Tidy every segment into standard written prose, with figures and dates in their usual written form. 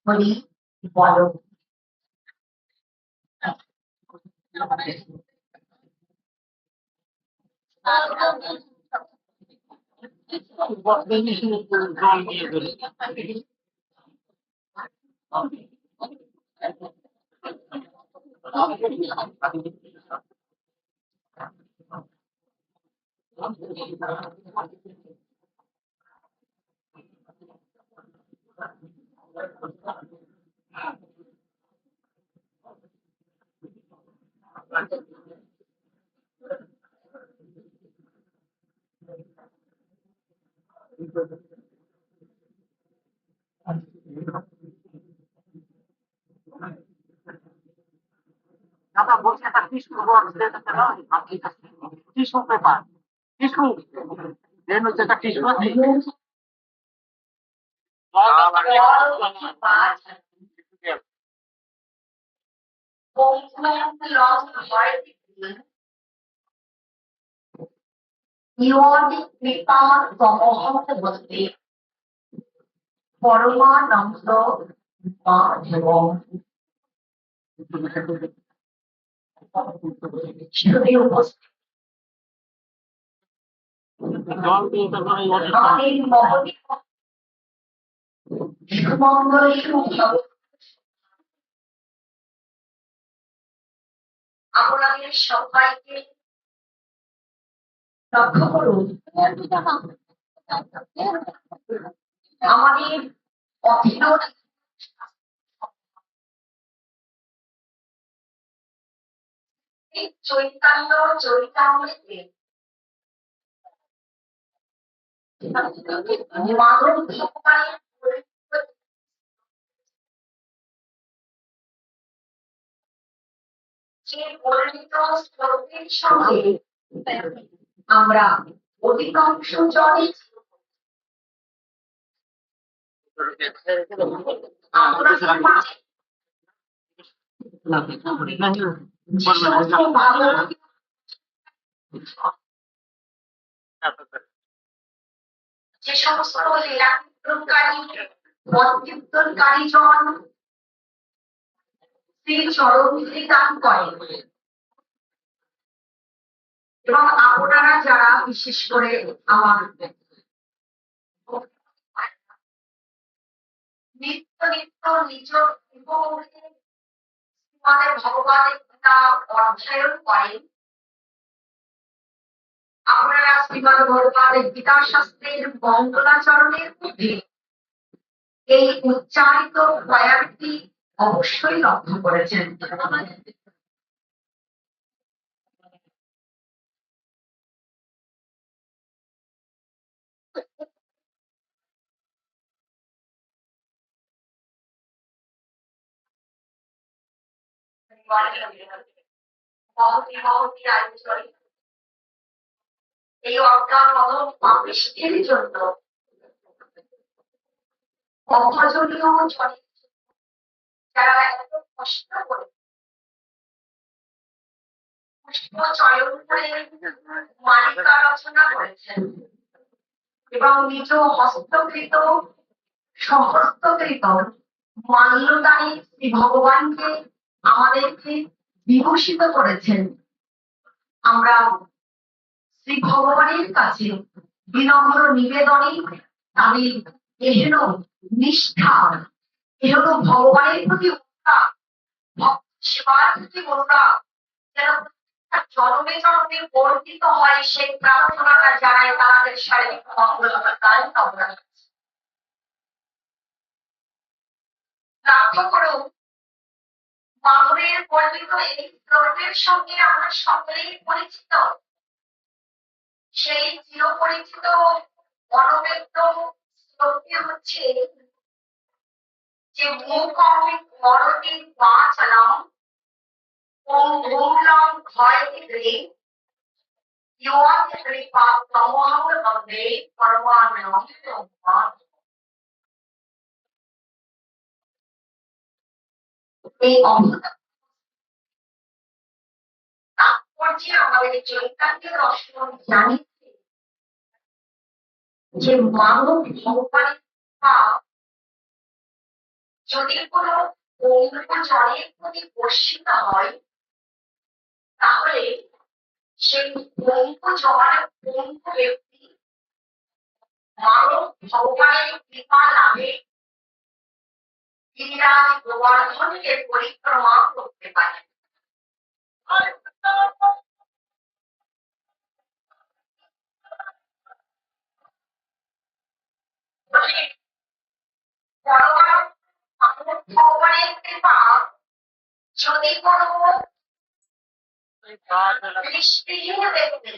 হরি বলো। দাদা বলছি একটা টিস্যু টিস্যু পেপার টিস্যু হচ্ছে একটা টিস্যু আছে কৃপা সমহত বলতে পরমানন্দ এবং উপস্থিত আপনাদের সবাইকে লক্ষ্য করুন। আমাদের অধীন চৈতন্য চরিতামৃতে মাধব ভগবানের যে পরিণত শ্লোকের সঙ্গে আমরা অধিকাংশ জনে যে সমস্ত লীলাকীর্তনকারী মতকীর্তনকারী জন শ্রী চরণে দান করেন এবং আপনারা যারা বিশেষ করে আমার নিত্য নিত্য নিজ ভগবানের গীতা অধ্যয়ন করেন, আপনারা শ্রীমদ ভগবানের গীতা শাস্ত্রের মঙ্গলাচরণের মধ্যে এই উচ্চারিত বয়ানটি অবশ্যই লক্ষ্য করেছেন। এই অজ্ঞান মদন পাপিষ্টের জন্য অভজনীয় যারা এত কষ্ট করে পুষ্প চয়ন করে মালিকা রচনা করেছেন এবং নিজ হস্তকৃত সহস্তকৃত মাল্যদায়ী শ্রী ভগবানকে আমাদেরকে বিভূষিত করেছেন, আমরা শ্রী ভগবানের কাছে বিনম্র নিবেদনে তাদের এহেন নিষ্ঠা, এহেন ভগবানের প্রতি ভক্ত সেবার প্রতি যেন জন্মে জন্মে বর্ধিত হয় সেই প্রার্থনাটা জানায় তাদের শারীরিক মঙ্গলতার কামনা। লক্ষ্য করুন, মাধবের বর্ণিত এই শ্লোকের সঙ্গে আমরা সকলেই পরিচিত। সেই চিরপরিচিত অনবেদ্য শ্লোকটি হচ্ছে যে মুখং করতি বাচালং ওম ভূমলং ঘয়তি গ্রে ইয়তি কৃপা তমহং বন্দে পরমানন্দ। এই অমৃত তাৎপর্যে আমাদের চৈতন্য দর্শন জানিয়েছে যে মানব ভগবানের যদি কোনো অঙ্ক জলের প্রতি বর্ষিত হয় তাহলে সেই অঙ্ক ব্যক্তি মানব ভগবানের কৃপা লাভে গিরিরাজ গোবর্ধনকে পরিক্রমা করতে পারে। ভগবানের কৃপা যদি কোনো দৃষ্টিহীন ব্যক্তি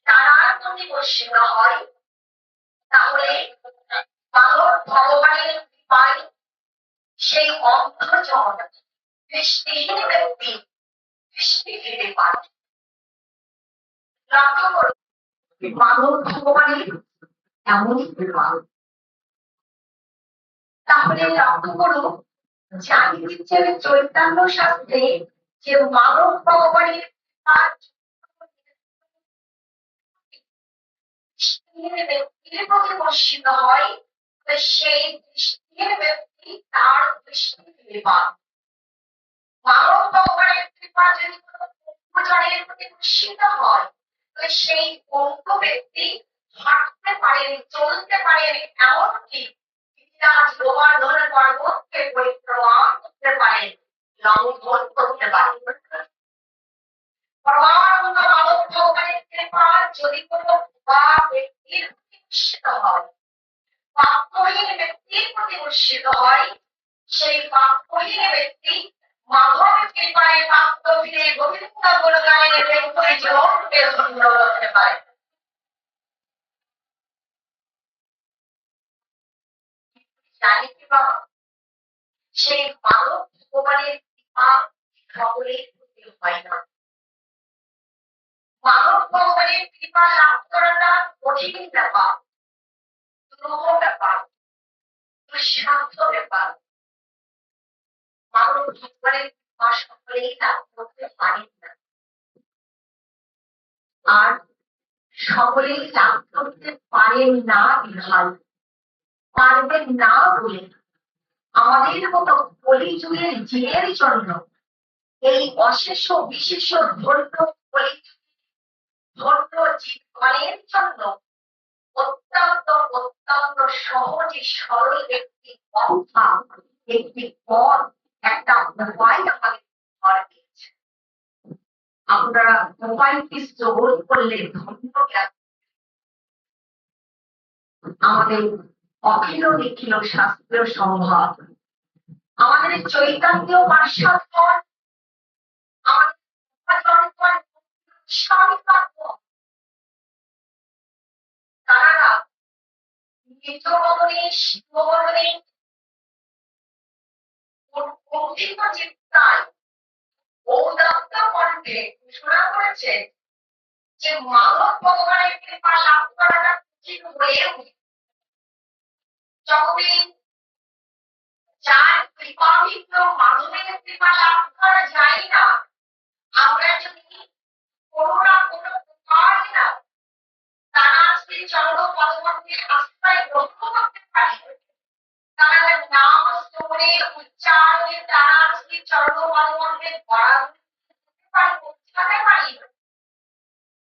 তারার প্রতি বর্ষিত হয় তাহলে মানব ভগবানের কৃপায় সেই অন্ধজন দৃষ্টিহীন ব্যক্তি দৃষ্টি ফিরে পায়। লক্ষ্য করুন মানব ভগবানের এমনই কৃপা। তাহলে লক্ষ্য করুন জানি দিচ্ছে চৈতন্য শাস্ত্রে যে মানব ভগবানের ব্যক্তির প্রতি বর্ষিত হয় সেই দৃষ্টির ব্যক্তি তার দৃষ্টি ফিরে পান। মানব ভগবানের কৃপা যদি কোনো অজ্ঞজনের প্রতি বর্ষিত হয় সেই অজ্ঞ ব্যক্তি হাঁটতে পারেন চলতে পারেন এমনকি গোবর্ধন পর্বতকে পরিক্রমা করতে পারেন লঙ্ঘন করতে পারেন। পরমানন্দ মানব ভগবানের কৃপা যদি কোনো ব্যক্তির প্রতি বর্ষিত হয় বাক্যহীন ব্যক্তির প্রতি বর্ষিত হয় সেই বাক্যহীন ব্যক্তি মাধবের কৃপায় বাক্য ফিরে গোবিন্দ গুণগানের ব্যক্তির জীবনকে ধন্য করতে পারে। জানি কি বাবা সেই মানব ভগবানের কৃপা সকলের প্রতি হয় না। মানব ভগবানের কৃপা লাভ করাটা কঠিন ব্যাপার, দুরূহ ব্যাপার, দুঃসাধ্য ব্যাপার। মানব ভগবানের কৃপা সকলেই লাভ করতে পারেন না, আর সকলেই লাভ করতে পারেন না বিহার পারবেন না বলে আমাদের মতো কলিযুগের জীবের জন্য এই অশেষ বিশেষ ধন্য ধন্য জীবনের জন্য অত্যন্ত অত্যন্ত সহজে সরল একটি পন্থা একটি পথ একটা উপায় আমাদের ঘরে দিয়েছে। আপনারা উপায়টি শ্রবণ করলে ধন্য জ্ঞান আমাদের অখিল নিখিল শাস্ত্রীয় সম্ভাব আমাদের চৈতন্য পার্শ্বদ তারা নিজ মনে শিবমনে কঠিন চিন্তায় ঔদাত্ত কণ্ঠে ঘোষণা করেছে যে মানব ভগবানের কৃপা লাভ করাটা কঠিন হয়েও জগতে যার কৃপাভিন্ন মানবের কৃপা লাভ করা যায় না, আমরা যদি কোনো না কোনো উপায় না তারা শ্রী চন্দ্র পরবর্তী আশ্রয় গ্রহণ করতে পারি তারা নাম শ্রবণে উচ্চারণে তারা শ্রী চন্দ্র পরবর্তী পৌঁছাতে পারি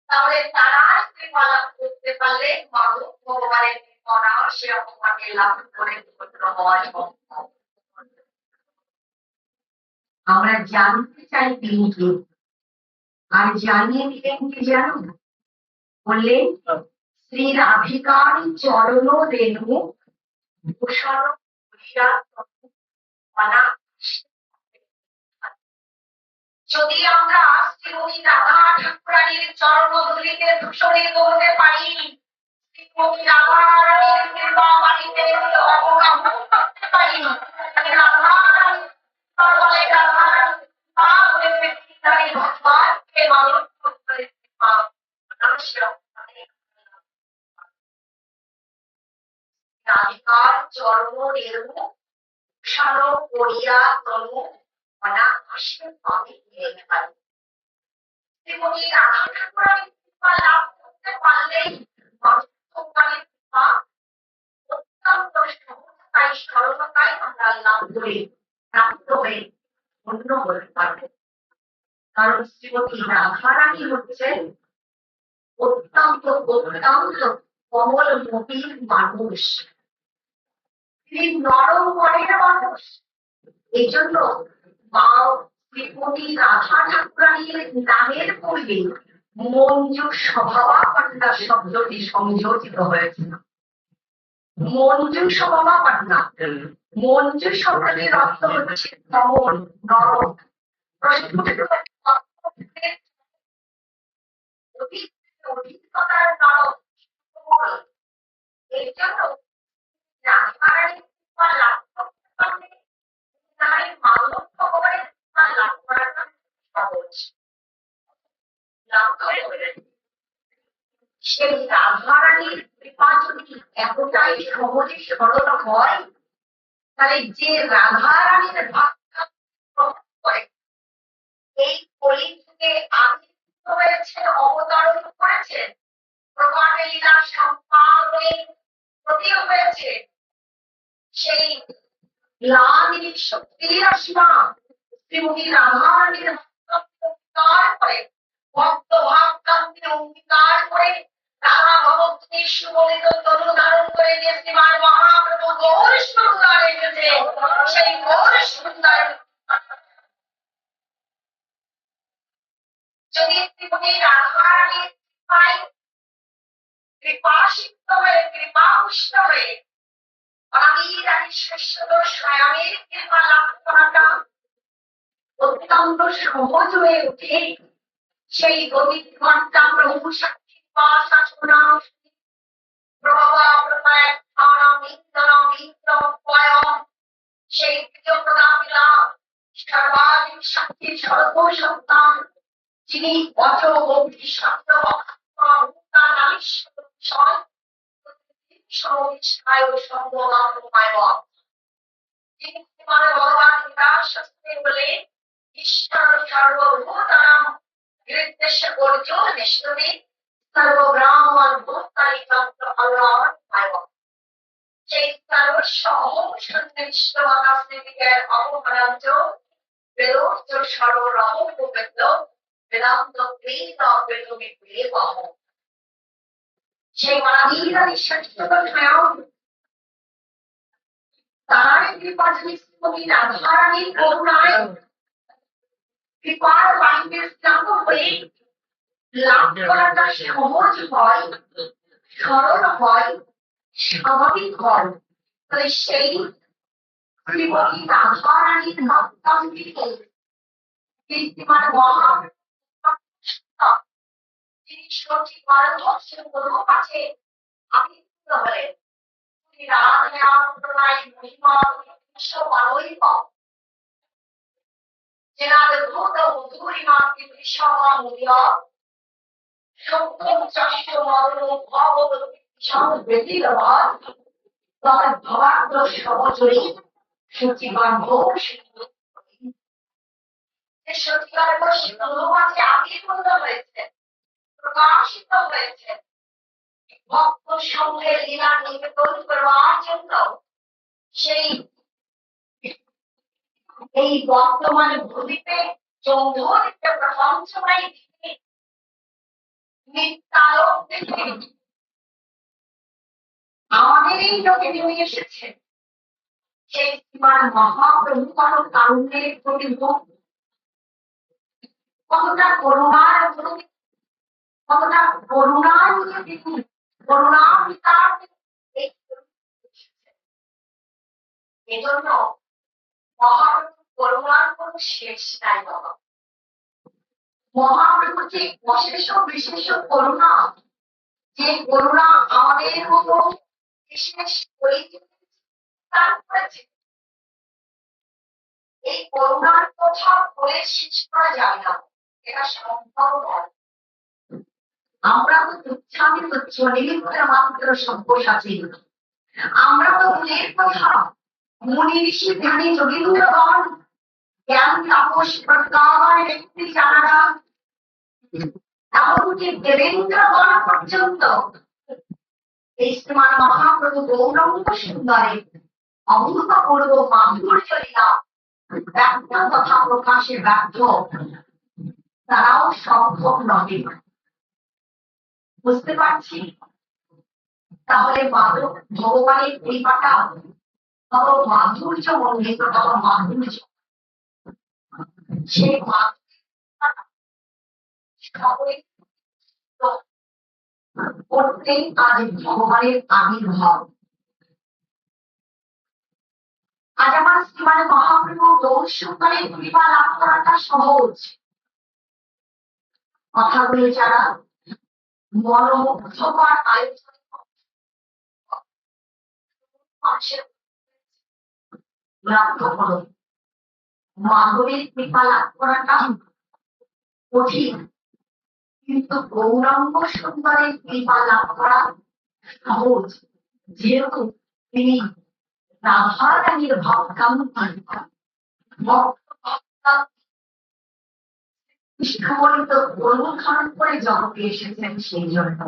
তাহলে তারা কৃপা লাভ করতে পারলে মানব ভগবানের কৃপা সে অপমানে লাভ করে হওয়া সম্ভব। আমরা জানতে চাই তিনি কে, আর জানিয়ে দিলেন কি জানো, বললেন শ্রী রাধিকার চরণ রেণু ভূষণ যদি আমরা শ্রীমতী রাধা ঠাকুরানীর চরণ ধুলিতে ধূসরিত হতে পারি, শ্রীমতী রাধা রানীর কৃপা বাড়িতে অবগাহন করতে পারি, রাধা বলে রাধা ভগবানকে মানুষ করতে রাধিকার চরণ রেণু সারো করিয়া তনু অনায়াসে পাবে নিয়ে পারি। শ্রীমতী রাধা ঠাকুরানীর কৃপা লাভ করতে পারলেই মানুষ ভগবানের কৃপা অত্যন্ত সহজতায় সরলতায় পুনরায় আমরা লাভ করে প্রাপ্ত হয়ে অন্য হতে পারবো। কারণ শ্রীমতী রাধারানী হচ্ছেন অত্যন্ত অত্যন্ত কমল মতির মানুষ, তিনি নরম মনের মানুষ। এই জন্য মা শ্রীমতী রাধা ঠাকুরানীর নামের পূর্বে মঞ্জু স্বভাবাপন্না শব্দটি সংযোজিত হয়েছিল। মঞ্জু স্বভাবাপন্না, মঞ্জু শব্দটির অর্থ হচ্ছে কমল, নরম। অভিজ্ঞতার নরম কমল। এই জন্য রাধারানী কৃপা লাভ করতে পারলে তাই মানব ভগবানের কৃপা লাভ করাটা সহজ। সেই রাধারানীর কৃপা যদি এতটাই সহজে সরল হয়, তাহলে যে রাধারানীর ভাবনা করে এই কলিযুগে আবির্ভূত হয়েছে, অবতরণ করেছেন, প্রকাটে লীলা সম্পাদনে প্রতীয় হয়েছে, সেই লালিনী শক্তির আসমা শ্রীমতী রাধারানীর অঙ্গীকার করে, ভক্ত ভাবকান্তি অঙ্গীকার করে, রাধা ভক্তি সুবলিত তনু ধারণ করে যে শ্রীমান মহাপ্রভু গৌর সুন্দর এসেছে, সেই গৌর সুন্দর যদি শ্রীমতী রাধারানীর কৃপায় কৃপাসিক্ত হয়ে, কৃপাপুষ্ট হয়ে আমি রানী শ্রেষ্ঠ স্বয়মের কৃপা লাভ করাটা অত্যন্ত সহজ হয়ে ওঠে। সেই গতিক ঘন্টা প্রভু সাক্ষী শাসনা সেই প্রিয় প্রদামিলা সর্বাধিক সাক্ষী সর্বসত্তান, যিনি অচ অগ্নি শব্দ ভগবান গীতা শাস্ত্রে বলে ঈশ্বর সর্বভূতানাং নির্দেশ্য অর্জুন নিষ্ঠুরি সর্বব্রাহ্মণ ভূতানি তন্ত্র আল্লাহর পায়ব। সেই সর্বস্ব অহং সন্নিষ্ঠ মহাস্মৃতিকের অপরাজ্য বেদোচ্চ সর্বরহম বেদ বেদান্ত বেদ বেদমি বেবহ। সেই মানবীরানি শ্রেষ্ঠতম স্বয়ং তার কৃপা যদি শ্রীমতী রাধারানীর করুণায় কৃপার বাহিনীর স্নাত হয়ে লাভ করাটা সহজ হয়, সরল হয়, স্বাভাবিক হয়, তাহলে সেই শ্রীমতী রাধারানীর ভক্তান্তিকে কীর্তিমান মহাপ্রভু যিনি সঠিক ভারতবর্ষের কোনো কাছে আবির্ভূত হলেন, তিনি রাধারানীর মহিমা বিশ্ব পালই পাও। যেনার ভূত মধুরিমা কৃষ্ণমা মুদিয়া সত্যম চাষ্য মদন ভগবত বিশাল ব্যতিরবাদ তথা ভবাগ্র সহচরী সচিবান ঘোষ যে সচিবার সিন্ধু মাঝে আবির্ভূত হয়েছে, প্রকাশিত হয়েছে ভক্ত সঙ্গে লীলা নিবেদন করবার জন্য। সেই এই বর্তমান ভূমিতে চৌধুরীতে প্রশংসনাই নিত্যালোক দেখে আমাদের এই লোকে নেমে এসেছে। সেই শ্রীমান মহাপ্রভু কত কারুণ্যের প্রতিভূ, কতটা করুণার প্রতি, কতটা করুণা নিয়ে তিনি করুণাবিতার এজন্য মহাপ্রভু করুণার কোন শেষ নাই বাবা। মহাপ্রভুর যে অশেষ বিশেষ করুণা, যে করুণা আমাদের মতো বিশেষ করেছে, এই করুণার কথা বলে শেষ করা যায় না, এটা সম্ভব নয়। আমরা তো তুচ্ছামি তুচ্ছ নিমিত্ত মাত্র সব্যসাচী, আমরা তো মনের কথা মুনি ঋষি ধ্যানী যোগীন্দ্রগণ জ্ঞান তাপস প্রজ্ঞাবান ব্যক্তি জানারা এমনকি দেবেন্দ্রগণ পর্যন্ত এই শ্রীমান মহাপ্রভু গৌরাঙ্গ সুন্দরে অভূতপূর্ব মাধুর্য লীলা ব্যক্ত তথা প্রকাশে ব্যর্থ, তারাও সম্ভব নহে। বুঝতে পারছি? তাহলে মাধব ভগবানের কৃপাটা কত মাধুর্য মন্ডিত, কত মাধুর্য। সেই মাধুর্য করতেই আজ ভগবানের আবির্ভাব। আজ আমার শ্রীমান মহাপ্রভু গৌরসুন্দরের কৃপা লাভ করাটা সহজ। কথাগুলো যারা মনোমুগ্ধকর আয়োজন মানুষের লক্ষ্য করো, মাধবের কৃপা লাভ করাটা কঠিন, কিন্তু গৌরাঙ্গ সুন্দরের কৃপা লাভ করা সহজ, যেহেতু তিনি রাধারানীর ভক্তান্তর কৃষ্ণমণিত অনুধারণ করে জগতে এসেছেন। সেই জন্য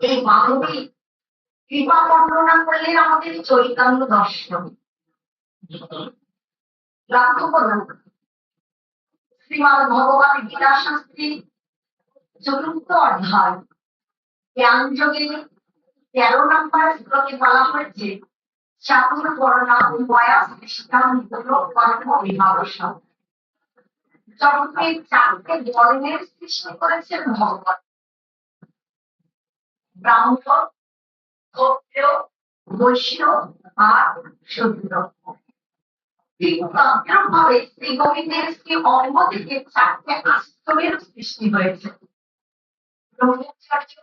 এই মানবী কৃপা বর্ণনা করলে আমাদের চৈতন্য দর্শন। লক্ষ্য করুন, শ্রীমান ভগবান গীতা শাস্ত্রী চতুর্থ অধ্যায় জ্ঞান যোগে 13 নম্বর শ্লোকে বলা হয়েছে চাতুর্বর্ণা উভয়া সৃষ্টাং কর্ম বিভাবস। জগতে 4টে বর্ণের সৃষ্টি করেছেন ভগবান, ব্রাহ্মণ, ক্ষত্রিয়, বৈশ্য আর শূদ্র। ঠিক তদ্রূপভাবে শ্রী গোবিন্দের শ্রী অঙ্গ থেকে 4টে আশ্রমের সৃষ্টি হয়েছে, ব্রহ্মচর্য,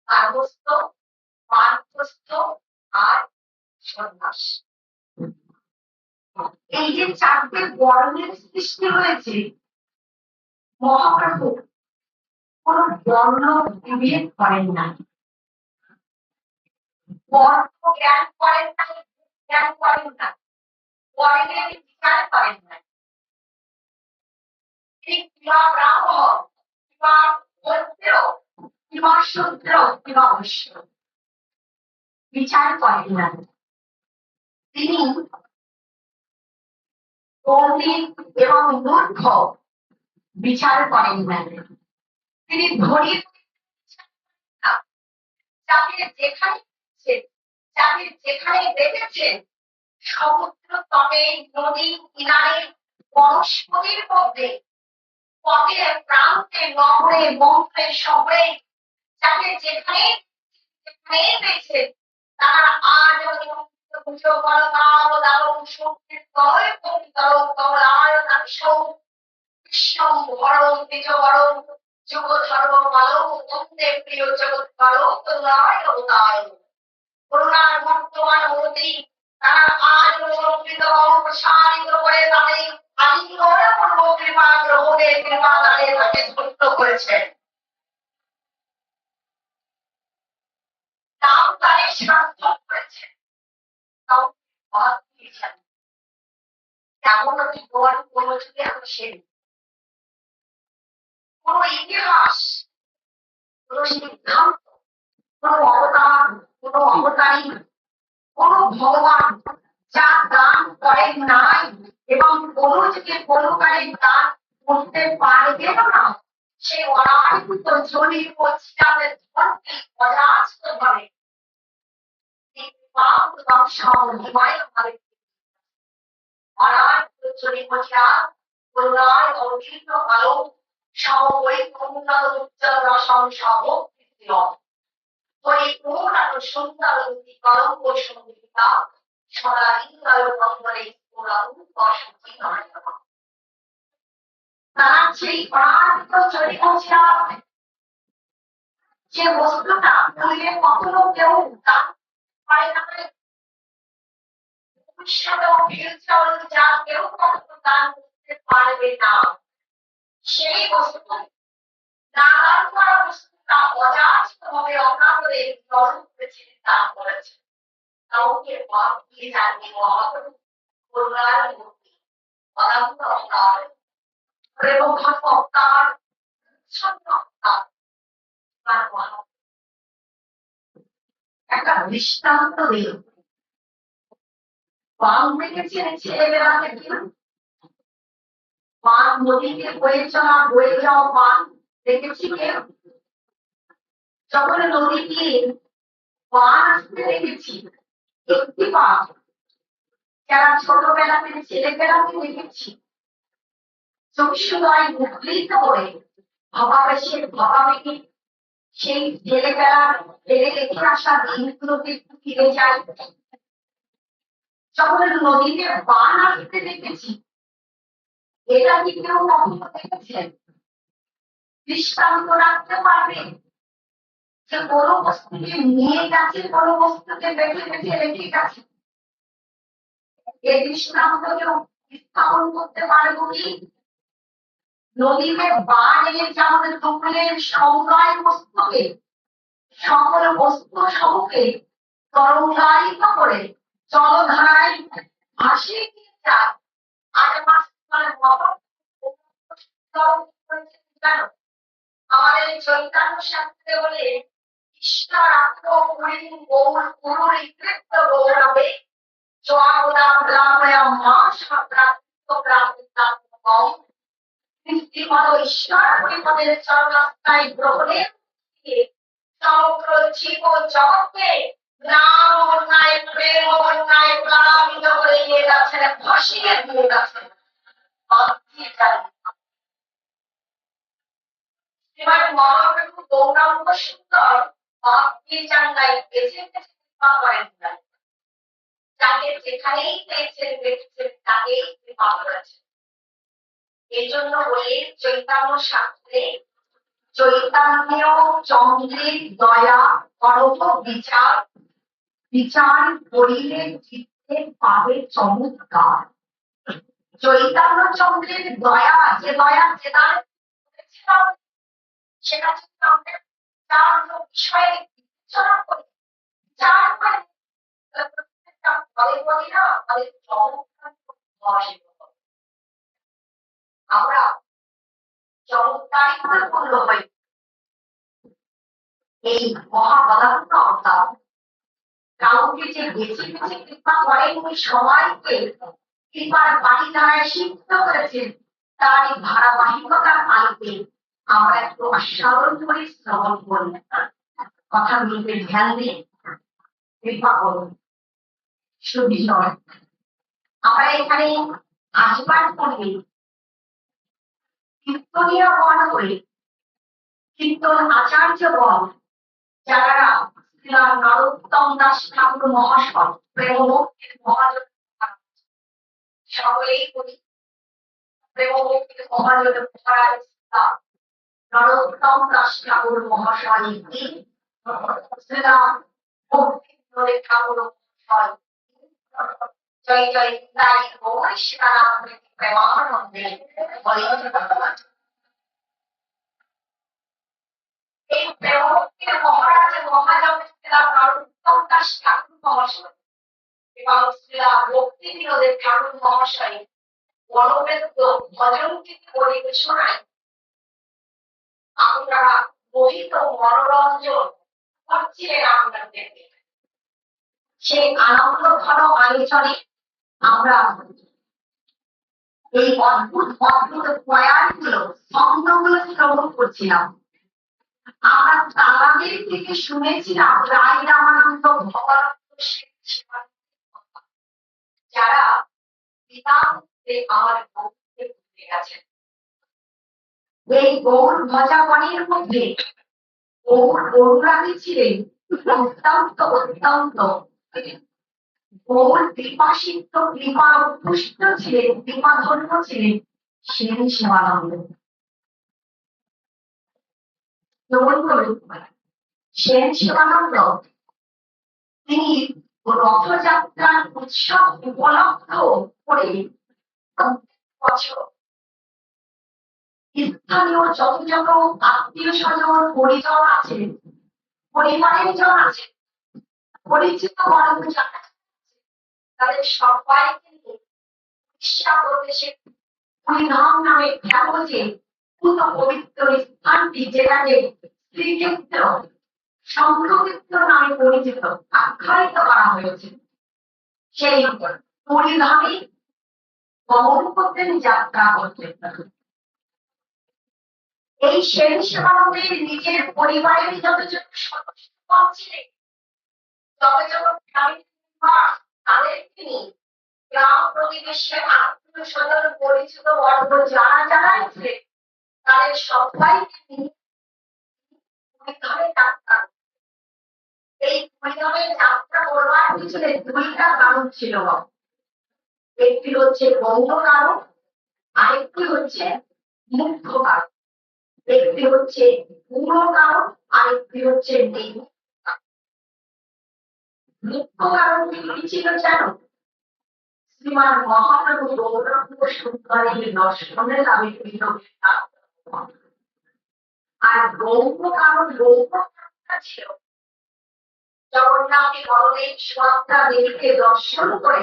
গার্হস্থ্য, বানপ্রস্থ আর সন্ন্যাস। এই যে 4টে বর্ণের সৃষ্টি হয়েছে, মহাপ্রভু কোন বর্ণ বিভেদ করেন না, বর্ণ জ্ঞান করেন না, জ্ঞান করেন না, বর্ণের বিচার করেন না। কিংবা ব্রাহ্মণ, কিংবা ক্ষত্রিয়, কিংবা শূদ্র, কিংবা বৈশ্য বিচার করেন না। তিনি পণ্ডিত এবং মূর্খ বিচার করেন না। তিনি ধনী যাদের যেখানে যাদের যেখানে দেখেছেন, সমুদ্র তটে, নদী কিনারে, বনস্পতির মধ্যে, পথের প্রান্তে, নগরে, মন্ত্রে, শহরে, যাদের যেখানে যেখানে পেয়েছেন, তারা আজ পুজো করো কাল দারুণ শক্তির তয় কবিতর কমলায় নাশৌ বিশ্বম ভরণ বীজ বরণ যুগ ধর্ম বলো বন্দে প্রিয় জগৎ বলো করুণায় অবতার। করুণার বর্তমান মূর্তি তারা আজ সমর্পিত প্রসারিত করে তাদের আলিঙ্গন পূর্ব কৃপা গ্রহণের কৃপা দানে তাকে ধন্য করেছেন। নাম তাদের সার্থক করেছেন, তাও দিয়েছেন। এমন জীবন কোন যদি আসেন, কোন ইতিহাস, কোন সিদ্ধান্ত, কোন অবদান, কোন অবতারী, কোন ভগবান যা দান করেন নাই এবং কোন যুগে কোনো কালে দান করতে পারবেন না, সেই অনাদিত জনির পশ্চাতে ধনকে অজাস্ত ভাবে অনাদিত জনি পশ্চাৎ করুণায় অঙ্কিত আলো সমবৈ উন্নত উজ্জ্বল রসম সহ পরিপূর্ণ সুন্দর কলঙ্ক সঙ্গীতা সদাহৃদয় নম্বরে তারা সেই অনাদিত জনি পশ্চাৎ যে বস্তুটা তুলে কখনো কেউ দান পারে না, ভবিষ্যতেও ফিউচার যা কেউ কখনো দান করতে পারবে না, সেই বস্তু দান করা বস্তুটা অযাচিত ভাবে অনাদরে গ্রহণ করেছেন, দান করেছেন। কাউকে বাদ দিয়ে যাননি মহাপ্রভু করুণার মূর্তি, অনন্ত অবতার, প্রেমঘন অবতার, ছন্দ অবতার। একটা দৃষ্টান্ত দিল। বান দেখেছেন ছেলেবেলাতে কিনা? বান নদীতে বয়ে যাওয়া বান দেখেছি কেউ? যখন নদীতে বান আসতে দেখেছি একটি বান, যারা ছোটবেলাতে ছেলেবেলাতে দেখেছি চক্ষুদ্বয় মুখরিত হয়ে ভাবাবেগে সেই ছেলেবেলার ফেলে রেখে আসা দিনগুলোকে ফিরে যায়। যখন নদীতে বান আসতে দেখেছি, এটা কি কেউ কখনো দেখেছেন? দৃষ্টান্ত রাখতে পারবে যে কোনো বস্তুকে নিয়ে গেছে, কোনো বস্তুকে বেছে বেছে রেখে গেছে? এই দৃষ্টান্ত কেউ স্থাপন করতে পারবো কি? নদীতে বান এনেছে আমাদের সকলের সমুদায় বস্তুকে, সকল বস্তু সমূহকে তরঙ্গায়িত করে জলধারায় ভাসিয়ে নিয়ে যায়। আমাদের চৈতন্য শাস্ত্রে বলে ঈশ্বর আত্মপুরী গৌর পুরী কৃত্য গৌরবে ঈশ্বর পরিপদের চরণাস্থায় গ্রহণের সমগ্র জীব জগৎকে নাম অন্যায় প্রেম অন্যায় প্লাবিত করে নিয়ে যাচ্ছেন, ভাসিয়ে দিয়ে যাচ্ছেন। এবার মহাপ্রভু গৌরাঙ্গ সুন্দর ভক্তি চাঙ্গাই বেছে বেছে কৃপা করেন না, যাকে যেখানেই পেয়েছেন দেখেছেন তাকেই কৃপা করেছেন। এই জন্য বলে চৈতন্য শাস্ত্রে চৈতন্য চন্দ্রের দয়া করব বিচার, বিচার করিলে চিত্তে পাবে চমৎকার। চৈতন্য চন্দ্রের দয়া, যে দয়া যে দান সেটা যদি আমরা চার বিষয়ে বিবেচনা করি, চার বলি না আমাদের চমৎকার আমরা চমৎকারিক পূর্ণ হই। এই মহাপদার্থ অর্থাৎ কাউকে যে বেছে বেছে কৃপা করেন, ওই সবাইকে কৃপার বাড়ি দ্বারায় সিদ্ধ করেছেন, তার এই ধারাবাহিকতার আলোকে আমরা একটু অসাধারণ করে শ্রবণ করি। কথাগুলোকে ধ্যান দিয়ে কৃপা করুন। সুবিষয় আমরা এখানে আসবার পূর্বে কীর্তনীয় গণ হয়ে কীর্তন আচার্যগণ যারা নরোত্তম দাস ঠাকুর মহাশয় প্রেমভক্তির মহাজন, সকলেই বলি প্রেমভক্তির মহাজন মহারাজ নরোত্তম দাস ঠাকুর মহাশয় ভক্তি ঠাকুর মহাশয় জয় জয় তাই গৌর সীতারাম প্রেমানন্দে। এই প্রেমভক্তির মহারাজের মহাজন নরোত্তম দাস ঠাকুর মহাশয় এবং শ্রীরা ভক্তি বিনোদের ঠাকুর মহাশয় গণবেদ্য ভজন পরিবেশনায় আপনারা মোহিত মনোরঞ্জন করছিলেন আপনাদেরকে। সেই আনন্দ ঘন আলোচনে আমরা এই অদ্ভুত অদ্ভুত প্রয়াসগুলো শব্দগুলো শ্রবণ করছিলাম। আমরা তাদের থেকে শুনেছিলাম রায় রামানন্দ ভবানন্দ যারা পিতামহে আমার ভক্তিতে ভুলে গেছেন। এই গৌর ভজাগণের মধ্যে গৌর অনুরাগী ছিলেন অত্যন্ত অত্যন্ত গৌর কৃপাসিক্ত কৃপা অভ্যুষ্ট ছিলেন, কৃপাধন্য ছিলেন সেন সেবানন্দ। সেন সেবানন্দ তিনি রথযাত্রার উৎসব উপলক্ষ করে প্রত্যেক বছর স্থানীয় যত যত আত্মীয় স্বজন পরিজন আছে, পরিবারের জন আছে, পরিচিত বর্গ যারা তাদের সবাইকে নিয়ে উড়িষ্যা প্রদেশে পুরীধাম নামে খ্যাত যে পূর্ণ পবিত্র স্থানটি, যেখানে শ্রীক্ষেত্র সংঘমিত্র নামে পরিচিত আখ্যায়িত করা হয়েছে। সেই পরিধামে গমন করতেন, যাত্রা করতেন। এই সেন সেবানন্দের নিজের পরিবারের যতজন সদস্য ছিলেন, যতজন তাদের তিনি গ্রাম প্রতিবেশে আত্মীয় স্বজন পরিচিত বর্গ যারা যারা ছিলেন তাদের সবাইকে তিনি পরিধামে যাত্রা। এই পরিধামে যাত্রা করবার পিছনে দুইটা কারণ ছিল। একটি হচ্ছে গৌণ কারণ, আরেকটি হচ্ছে মুখ্য কারণ। একটি হচ্ছে পুরো কারণ, আরেকটি হচ্ছে মুখ্য কারণটি কি ছিল জানো? শ্রীমান মহাপ্রভু গৌরাঙ্গ সুন্দরের দর্শনের আবির্ভূত আর গৌণ কারণ ছিল জগন্নাথের বলদেব সুভদ্রা দেবীকে দর্শন করে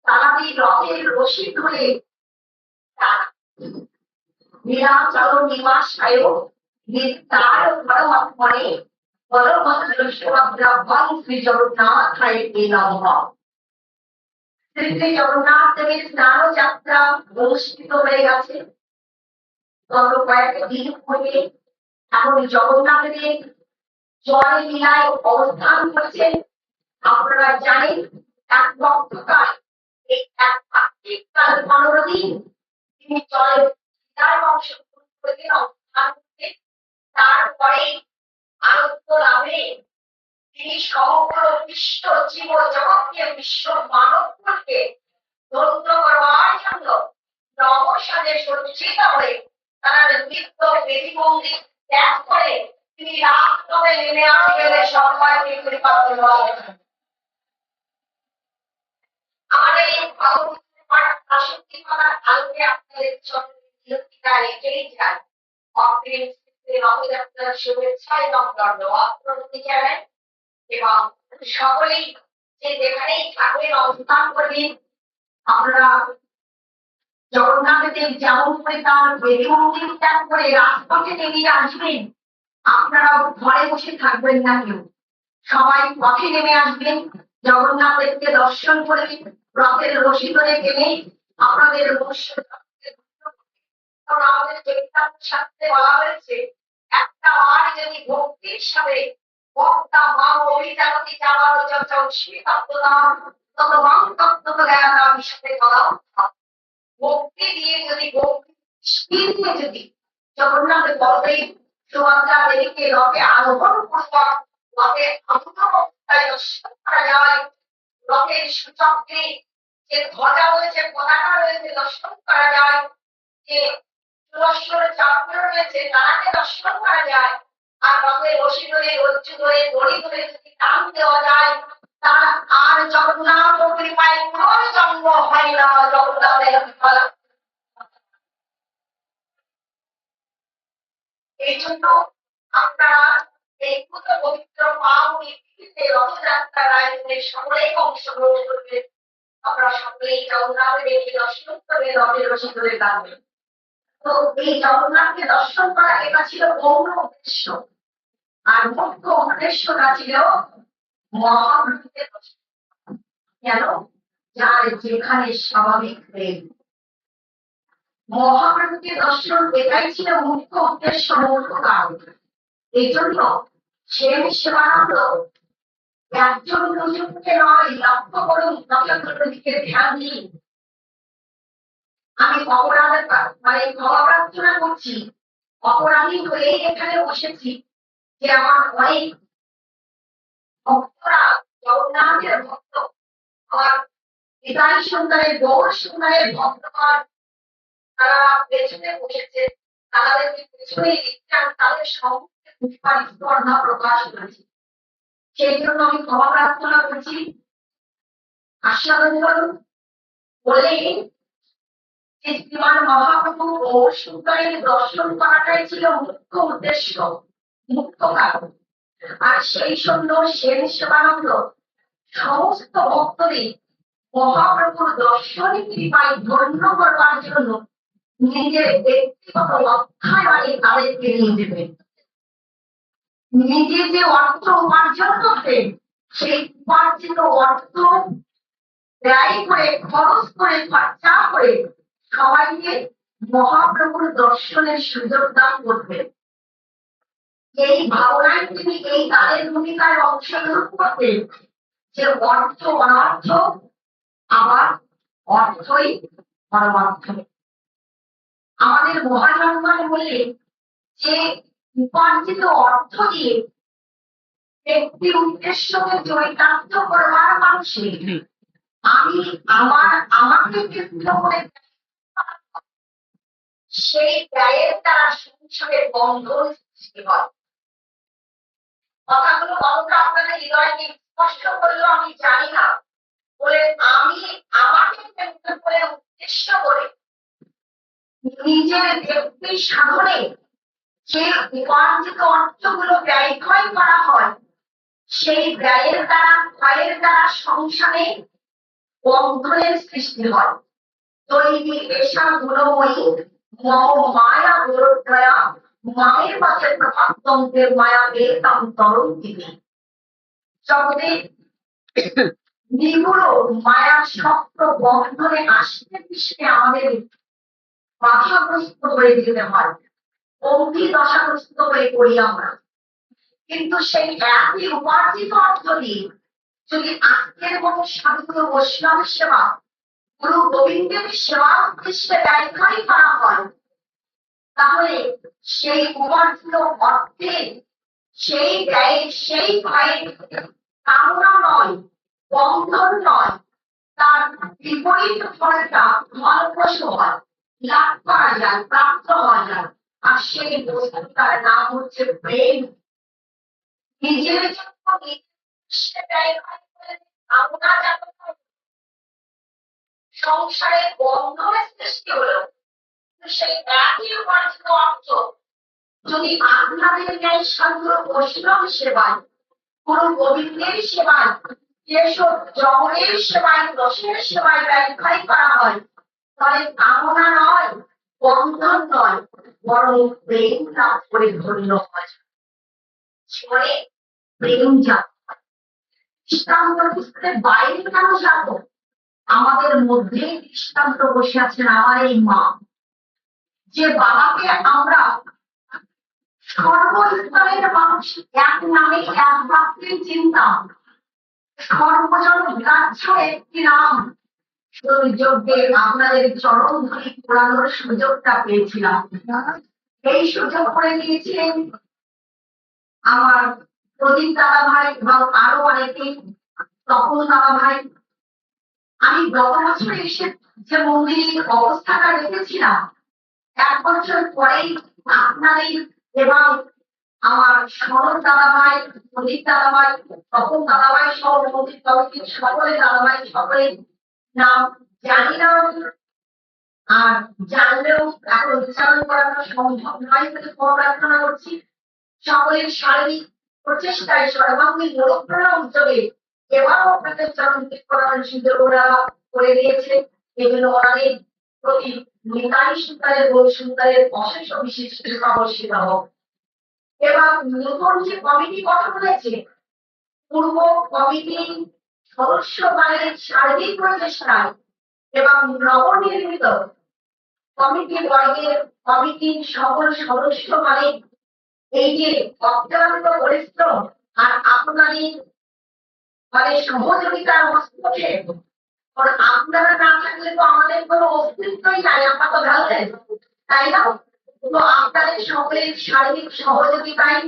তারাদের রথের রশি ধরে নীলাচল নিবাসায় নিত্যায় পরমাত্মনে বলভদ্র সুভদ্রা শ্রী জগন্নাথায় নমঃ। শ্রী জগন্নাথ দেবের স্নান যাত্রা অনুষ্ঠিত হয়ে গেছে গত কয়েকদিন পূর্বে। এখন জগন্নাথ দেব জলে লীলায় অবস্থান করছেন। আপনারা জানেন এক বক্তকাল এই এক কাল 15 দিন তিনি জলে লীলায় অংশগ্রহণ করেছেন, অবস্থান করছেন। তারপরে আরোগ্য লাভে তিনি সমগ্র বিশ্ব জীব জগৎকে বিশ্ব মানবকে ধন্য করবার জন্য নবসাজে সজ্জিত হয়ে তারা নৃত্য বেদিবন্দি ত্যাগ করে তিনি রাজপথে নেমে আসলে সবাইকে কৃপা করবেন। আমাদের এই আসক্তি করার আলোকে আপনাদের সঙ্গে এগিয়ে যায় রথযাত্রার শুভেচ্ছা এবং ধন্যবাদ প্রণতি জানাই এবং সকলেই যে যেখানেই ঠাকুরের অবস্থান করবেন আপনারা জগন্নাথ দেব যেমন করে তার বেদি মন্দির ত্যাগ করে রাজপথে নেমে আসবেন, আপনারাও ঘরে বসে থাকবেন না, কেউ সবাই পথে নেমে আসবেন, জগন্নাথ দেবকে দর্শন করে রথের রশি ধরে গেলে আপনাদের আমাদের শাস্ত্রে বলা হয়েছে একটা বার যদি ভক্তির সাথে ভক্তা মা অভিজাতি যাওয়ার ভক্তি দিয়ে যদি যদি জগন্নাথ বলদেব সুভদ্রা দেবীকে রথে আরোহণ করবার রথে অবস্থায় দর্শন করা যায়, রথের সূচককে যে ধ্বজা রয়েছে পতাকা রয়েছে দর্শন করা যায়, যে চক্র রয়েছে তারাকে দর্শন করা যায়, আর রথের রশি ধরে রজ্জু ধরে দড়ি ধরে যদি টান দেওয়া যায় তার আর জগন্নাথ কৃপায় পুনর্জন্ম হয় না। জগন্নাথের এই জন্য আপনারা এই পুত্র পবিত্র রথযাত্রার আয়োজনে সকলেই অংশগ্রহণ করবেন। আপনারা সকলেই জগন্নাথ দেবকে দর্শন করে রথের রশি ধরে টানবেন। তো এই জগন্নাথকে দর্শন করা এটা ছিল গৌণ উদ্দেশ্য, আর মুখ্য উদ্দেশ্যটা ছিল মহাপ্রভুকে দর্শন। কেন? যার যেখানে স্বাভাবিক প্রেম, মহাপ্রভুকে দর্শন এটাই ছিল মুখ্য উদ্দেশ্য, মুখ্য কারণ। এই জন্য সেন সেবানন্দ একজন দুজনকে নয়, লক্ষ্য করুন নক্ষত্রের দিকে ধ্যান দিন। আমি অপরাধের ক্ষমা প্রার্থনা করছি, অপরাধী হয়ে এখানে বসেছি যে আমার অনেক ভক্তরা জগন্নাথের ভক্ত, আমার পিতাই সুন্দরের গৌর সুন্দরের ভক্তগণ তারা পেছনে বসেছে, তাদেরকে পেছনে তাদের সম্মুখে পুষ্পার স্পর্ধা প্রকাশ করেছে। সেই জন্য আমি ক্ষমা প্রার্থনা করছি। আশীর্বাদ বলে শ্রীমান মহাপ্রভু ও সুন্দরের দর্শন করাটাই ছিল মুখ্য উদ্দেশ্য, মুখ্য কারণ। আর সেই সুন্দর সেন সেবানন্দ সমস্ত ভক্তদের মহাপ্রভুর দর্শন কৃপায় ধন্য করবার জন্য নিজের ব্যক্তিগত অধ্যায় বাড়ি তাদেরকে নিয়ে দেবেন। নিজে যে অর্থ উপার্জন করতেন সেই উপার্জিত অর্থ ব্যয় করে খরচ করে খরচা করে সবাইকে মহাপ্রভুর দর্শনের সুযোগ দান করতেন। এই ভাবনায় তিনি এই তাদের ভূমিকায় অংশগ্রহণ করতেন যে অর্থ অনর্থ, আবার অর্থই পরমার্থ। আমাদের মহাজন্মায় বলে যে উপার্জিত অর্থ দিয়ে ব্যক্তি উদ্দেশ্যকে চরিতার্থ করবার মানুষের আমি আমাকে কেন্দ্র করে সেই ব্যয়ের দ্বারা সংসারের বন্ধন সৃষ্টি হয়। কথাগুলো কতটা আপনাদের হৃদয়কে স্পষ্ট করলো আমি জানি না। বলে আমি আমাকে কেন্দ্র করে উদ্দেশ্য করে নিজের ব্যক্তি সাধনে যে উপার্জিত অর্থগুলো ব্যয় ক্ষয় করা হয় সেই ব্যয়ের দ্বারা ক্ষয়ের দ্বারা সংসারে বন্ধনের সৃষ্টি হয়। তৈরি এসা গুণময়ী মম মায়া গুরুদ্বয়া মায়ের পাশে প্রভাবতন্ত্রের মায়া বেতাম তরণ তিনি। জগতে নিগুড় মায়ার শক্ত বন্ধনে আসতে পিছনে আমাদের বাধাগ্রস্ত হয়ে যেতে হয়, বন্দী দশাগ্রস্ত হয়ে পড়ি আমরা। কিন্তু সেই একই উপার্জিত অর্থ দিয়ে যদি আজকের মতো সাধু বৈষ্ণব সেবা গুরু গোবিন্দের সেবা উদ্দেশ্যে ব্যয় করা হয় তাহলে সেই উপার্জিত অর্থে সেই ব্যয়ের সেই ভয়ের কামনা নয়, বন্ধন নয়, তার বিপরীত ফলটা ফলপ্রসূ হয়, লাভ করা যায়, প্রাপ্ত হওয়া যায়। আর সেই বস্তুটার নাম হচ্ছে প্রেম। নিজের জন্য কামনা সংসারে বন্ধনের সৃষ্টি হলো, সেই একই উপার্জিত অর্থ যদি আপনাদের ন্যায় সাধু বৈষ্ণব সেবায় গুরু গোবিন্দের সেবায় যেসব জগনের সেবায় দশের সেবায় ব্যয় করা হয় তাহলে কামনা নয়, বন্ধন নয়, বরং প্রেম লাভ করে ধন্য হয়। প্রেম যাত দৃষ্টান্ত পুস্তকের বাইরে কেন যাবো? আমাদের মধ্যে দৃষ্টান্ত বসে আছেন আমার এই মা, যে বাবাকে আমরা সর্বস্তরের মানুষ এক নামে এক বাক্যে চিন্তা, সর্বজন গ্রাহ্য একটি নাম। সুযোগে আপনাদের চরণ ধরে পড়ানোর সুযোগটা পেয়েছিলাম। এই সুযোগ করে দিয়েছিলেন আমার প্রদীপ দাদা ভাই এবং আরো অনেকে, তপন দাদা ভাই। আমি গত বছর এসে যে মন্দিরের অবস্থাটা রেখেছিলাম 1 বছর পরেই আপনাদের এবং আমার শরৎ দাদা ভাই, প্রদীপ দাদা ভাই, তপন দাদা ভাই সহ মন্দির কমিটির সকলে দাদা ভাই সকলে নাম জানি না, আর জানলেও এখন উচ্চারণ করানো সম্ভব নয় বলে প্রার্থনা করছি। সকলের শারীরিক প্রচেষ্টায় সর্বাঙ্গীন অনুপ্রেরণা উদ্যোগে এবারও আপনাদের চরণ করার সুযোগ ওরা করে দিয়েছে। এগুলো ওনাদের প্রতি নিতাই সুতারের বই সুতারের অশেষ বিশেষ অবশ্যিত হোক। এবার নতুন যে কমিটি গঠন হয়েছে, পূর্ব কমিটি সদস্য বাহিনীর সার্বিক প্রচেষ্টায় এবং নবনির্মিত কমিটি বর্গের কমিটির সকল সদস্য মানে এই যে অত্যন্ত পরিশ্রম আর আপনাদের মানে সহযোগিতার হস্তক্ষেপ, আপনারা না থাকলে তো আমাদের কোনো অস্তিত্বই নাই, আমরা তো ভালো তাই না? তো আপনাদের সকলের শারীরিক সহযোগিতায়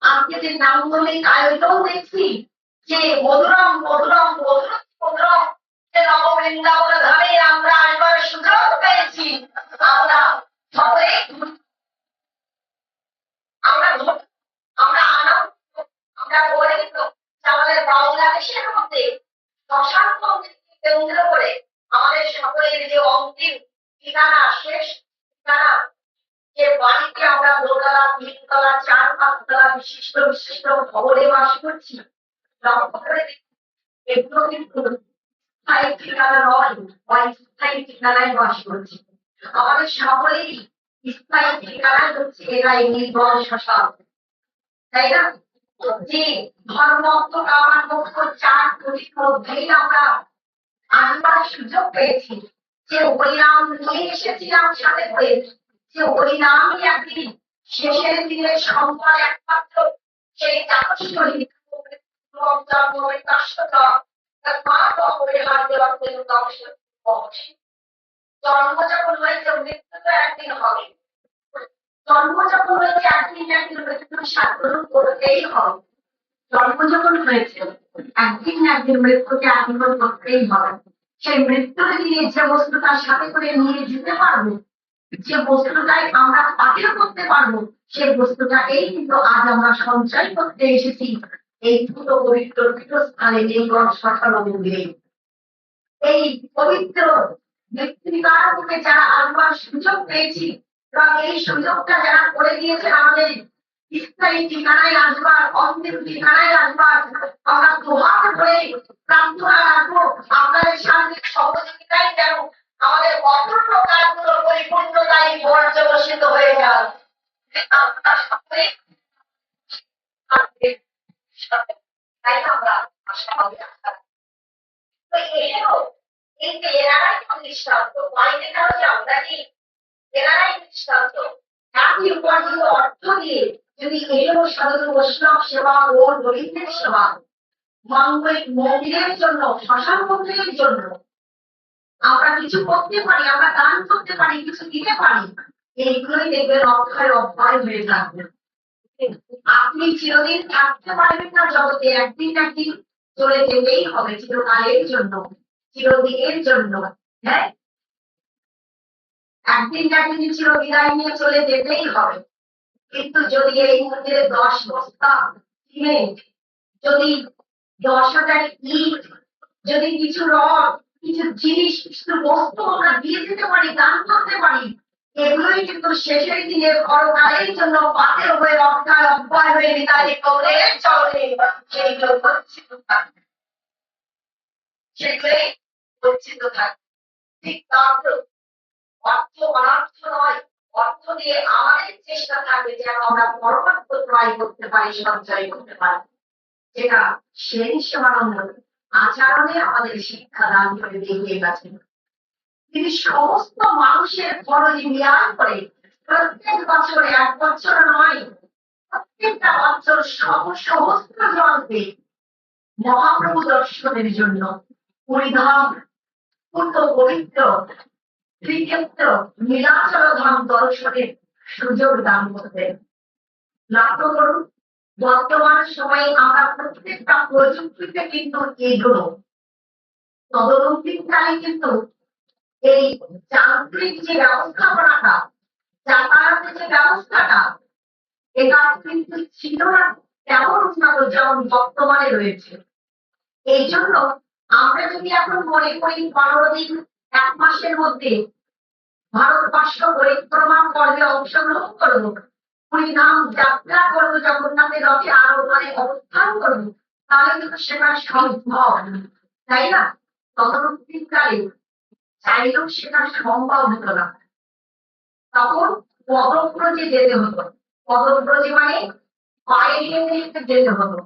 আজকে যে নামগুলিক আয়োজন দেখছি যে মধুরম মধুরম মধুরম মধুরম নববৃন্দাবন ধামে আমরা আসবার সুযোগ পেয়েছি। আমরা সকলে আমরা আনন্দ, আমরা গরিব, আমাদের বাংলাদেশের মধ্যে শ্মশান মন্দিরকে কেন্দ্র করে আমাদের সকলের যে অন্তিম ঠিকানা, শেষ ঠিকানা, যে বাড়িতে আমরা দোতলা, 3 তলা, 4, 5 তলা বিশিষ্ট বিশিষ্ট ভবনে বাস করছি, এগুলো কিন্তু স্থায়ী ঠিকানা নয়, অস্থায়ী ঠিকানায় বাস করছি। আমাদের সকলেরই স্থায়ী ঠিকানা হচ্ছে এরাই নির্ভর শ্মশান। তাই না? যে ধর্মত্ব আমার পক্ষ 4 কোটির মধ্যেই আমরা আসবার সুযোগ পেয়েছি, যে হরিনাম নিয়ে এসেছিলাম সাথে করে, যে হরিনামই একদিন শেষের দিনের সম্বল একমাত্র সেই চাকশ্বরী জন্ম যখন হয়েছে মৃত্যু তো একদিন হবে, জন্ম যখন হয়েছে একদিন না একদিন মৃত্যু সাধন করতেই হবে, জন্ম যখন হয়েছে একদিন না একদিন মৃত্যুকে আলিঙ্গন করতেই হবে। সেই মৃত্যুর দিনে যে বস্তুটার সাথে করে নিয়ে যেতে পারবো, যে বস্তুটাই আমরা পাঠ্য করতে পারবো, সেই বস্তুটাকেই কিন্তু আজ আমরা সঞ্চয় করতে এসেছি এই ছোট পবিত্র পীঠস্থানে এই গড় মন্দিরে। এই পবিত্র মৃত্তিকার বুকে যারা আসবার সুযোগ পেয়েছি এবং এই সুযোগটা যারা করে দিয়েছেন আমাদের স্থায়ী ঠিকানায় আসবার, অন্তিম ঠিকানায় আসবার, আমরা দুহাত ধরে প্রার্থনা রাখবো আপনাদের সামনে সহযোগিতায় যেন আমাদের অপূর্ণ কাজগুলো পরিপূর্ণতায় পর্যবসিত হয়ে যায়। আমরা সকলে তাই আমরা আশাবাদী আশা তো এরও এই যে এরাই তো দৃষ্টান্ত বাইরে কারো যে আমরা কি এরাই দৃষ্টান্ত একই উপার্জিত অর্থ দিয়ে যদি এরও সাধু বৈষ্ণব সেবা ও দরিদ্রের সেবা, মাঙ্গলিক মন্দিরের জন্য, শ্মশান মন্দিরের জন্য আমরা কিছু করতে পারি, আমরা দান করতে পারি, কিছু দিতে পারি, এইগুলোই দেখবেন অক্ষয় অভ্যায় হয়ে থাকবে। আপনি চিরদিন থাকতে পারবেন না জগতে, একদিন না একদিন চলে যেতেই হবে চিরকালের জন্য, চিরদিনের জন্য। হ্যাঁ, একদিন না একদিন চিরবিদায় নিয়ে চলে যেতেই হবে। কিন্তু যদি এই মন্দিরে 10 বস্তা সিমেন্ট, যদি 10,000 ইট, যদি কিছু রড, কিছু জিনিস, কিছু বস্তু আমরা দিয়ে যেতে পারি, দান করতে পারি, এগুলোই কিন্তু শেষের দিনে পরকালের জন্য পাথের হয়ে অক্ষয় অব্যয় হয়ে বিদায় করে চলে সেইগুলো গচ্ছিত থাকবে, সেগুলোই গচ্ছিত থাকবে। ঠিক তারপর অর্থ অনর্থ নয়, অর্থ দিয়ে আমাদের চেষ্টা থাকবে যেন আমরা পরমাত্ম ক্রয় করতে পারি, সঞ্চয় করতে পারি, যেটা সেই সেবানন্দ আচরণে আমাদের শিক্ষা দান করে দেখিয়ে গেছেন। তিনি সমস্ত মানুষের ফরজ মিলান করে প্রত্যেক বছরে, 1 বছর নয়, প্রত্যেকটা বছর সহস্র জনকে মহাপ্রভু দর্শনের জন্য পরিধাম পূর্ণ পবিত্র শ্রীক্ষেত্র নীলাচল ধাম দর্শনের সুযোগ দান করতেন। লক্ষ্য করুন, বর্তমান সময়ে আমরা প্রত্যেকটা প্রযুক্তিতে কিন্তু এগোনো, তদনন্তিকালে কিন্তু এই যান্ত্রিক যে ব্যবস্থাপনাটা, যাতায়াতের যে ব্যবস্থাটা, এটা কিন্তু ছিল না তেমন উন্নত যেমন বর্তমানে রয়েছে। এই জন্য আমরা যদি এখন মনে করি 15 দিন 1 মাসের মধ্যে ভারতবর্ষ পরিক্রমা পর্বে অংশগ্রহণ করবো, পুরীধাম যাত্রা করবো, জগন্নাথের রথে আরোহণে অবস্থান করবো, তাহলে কিন্তু সেটা সম্ভব, তাই না? তদনন্তিকালে চাইলেও সেটা সম্ভব হতো না। তখন পদব্রজে যেতে হতো, পদব্রজে মানে পায়ে হেঁটে হেঁটে যেতে হতো।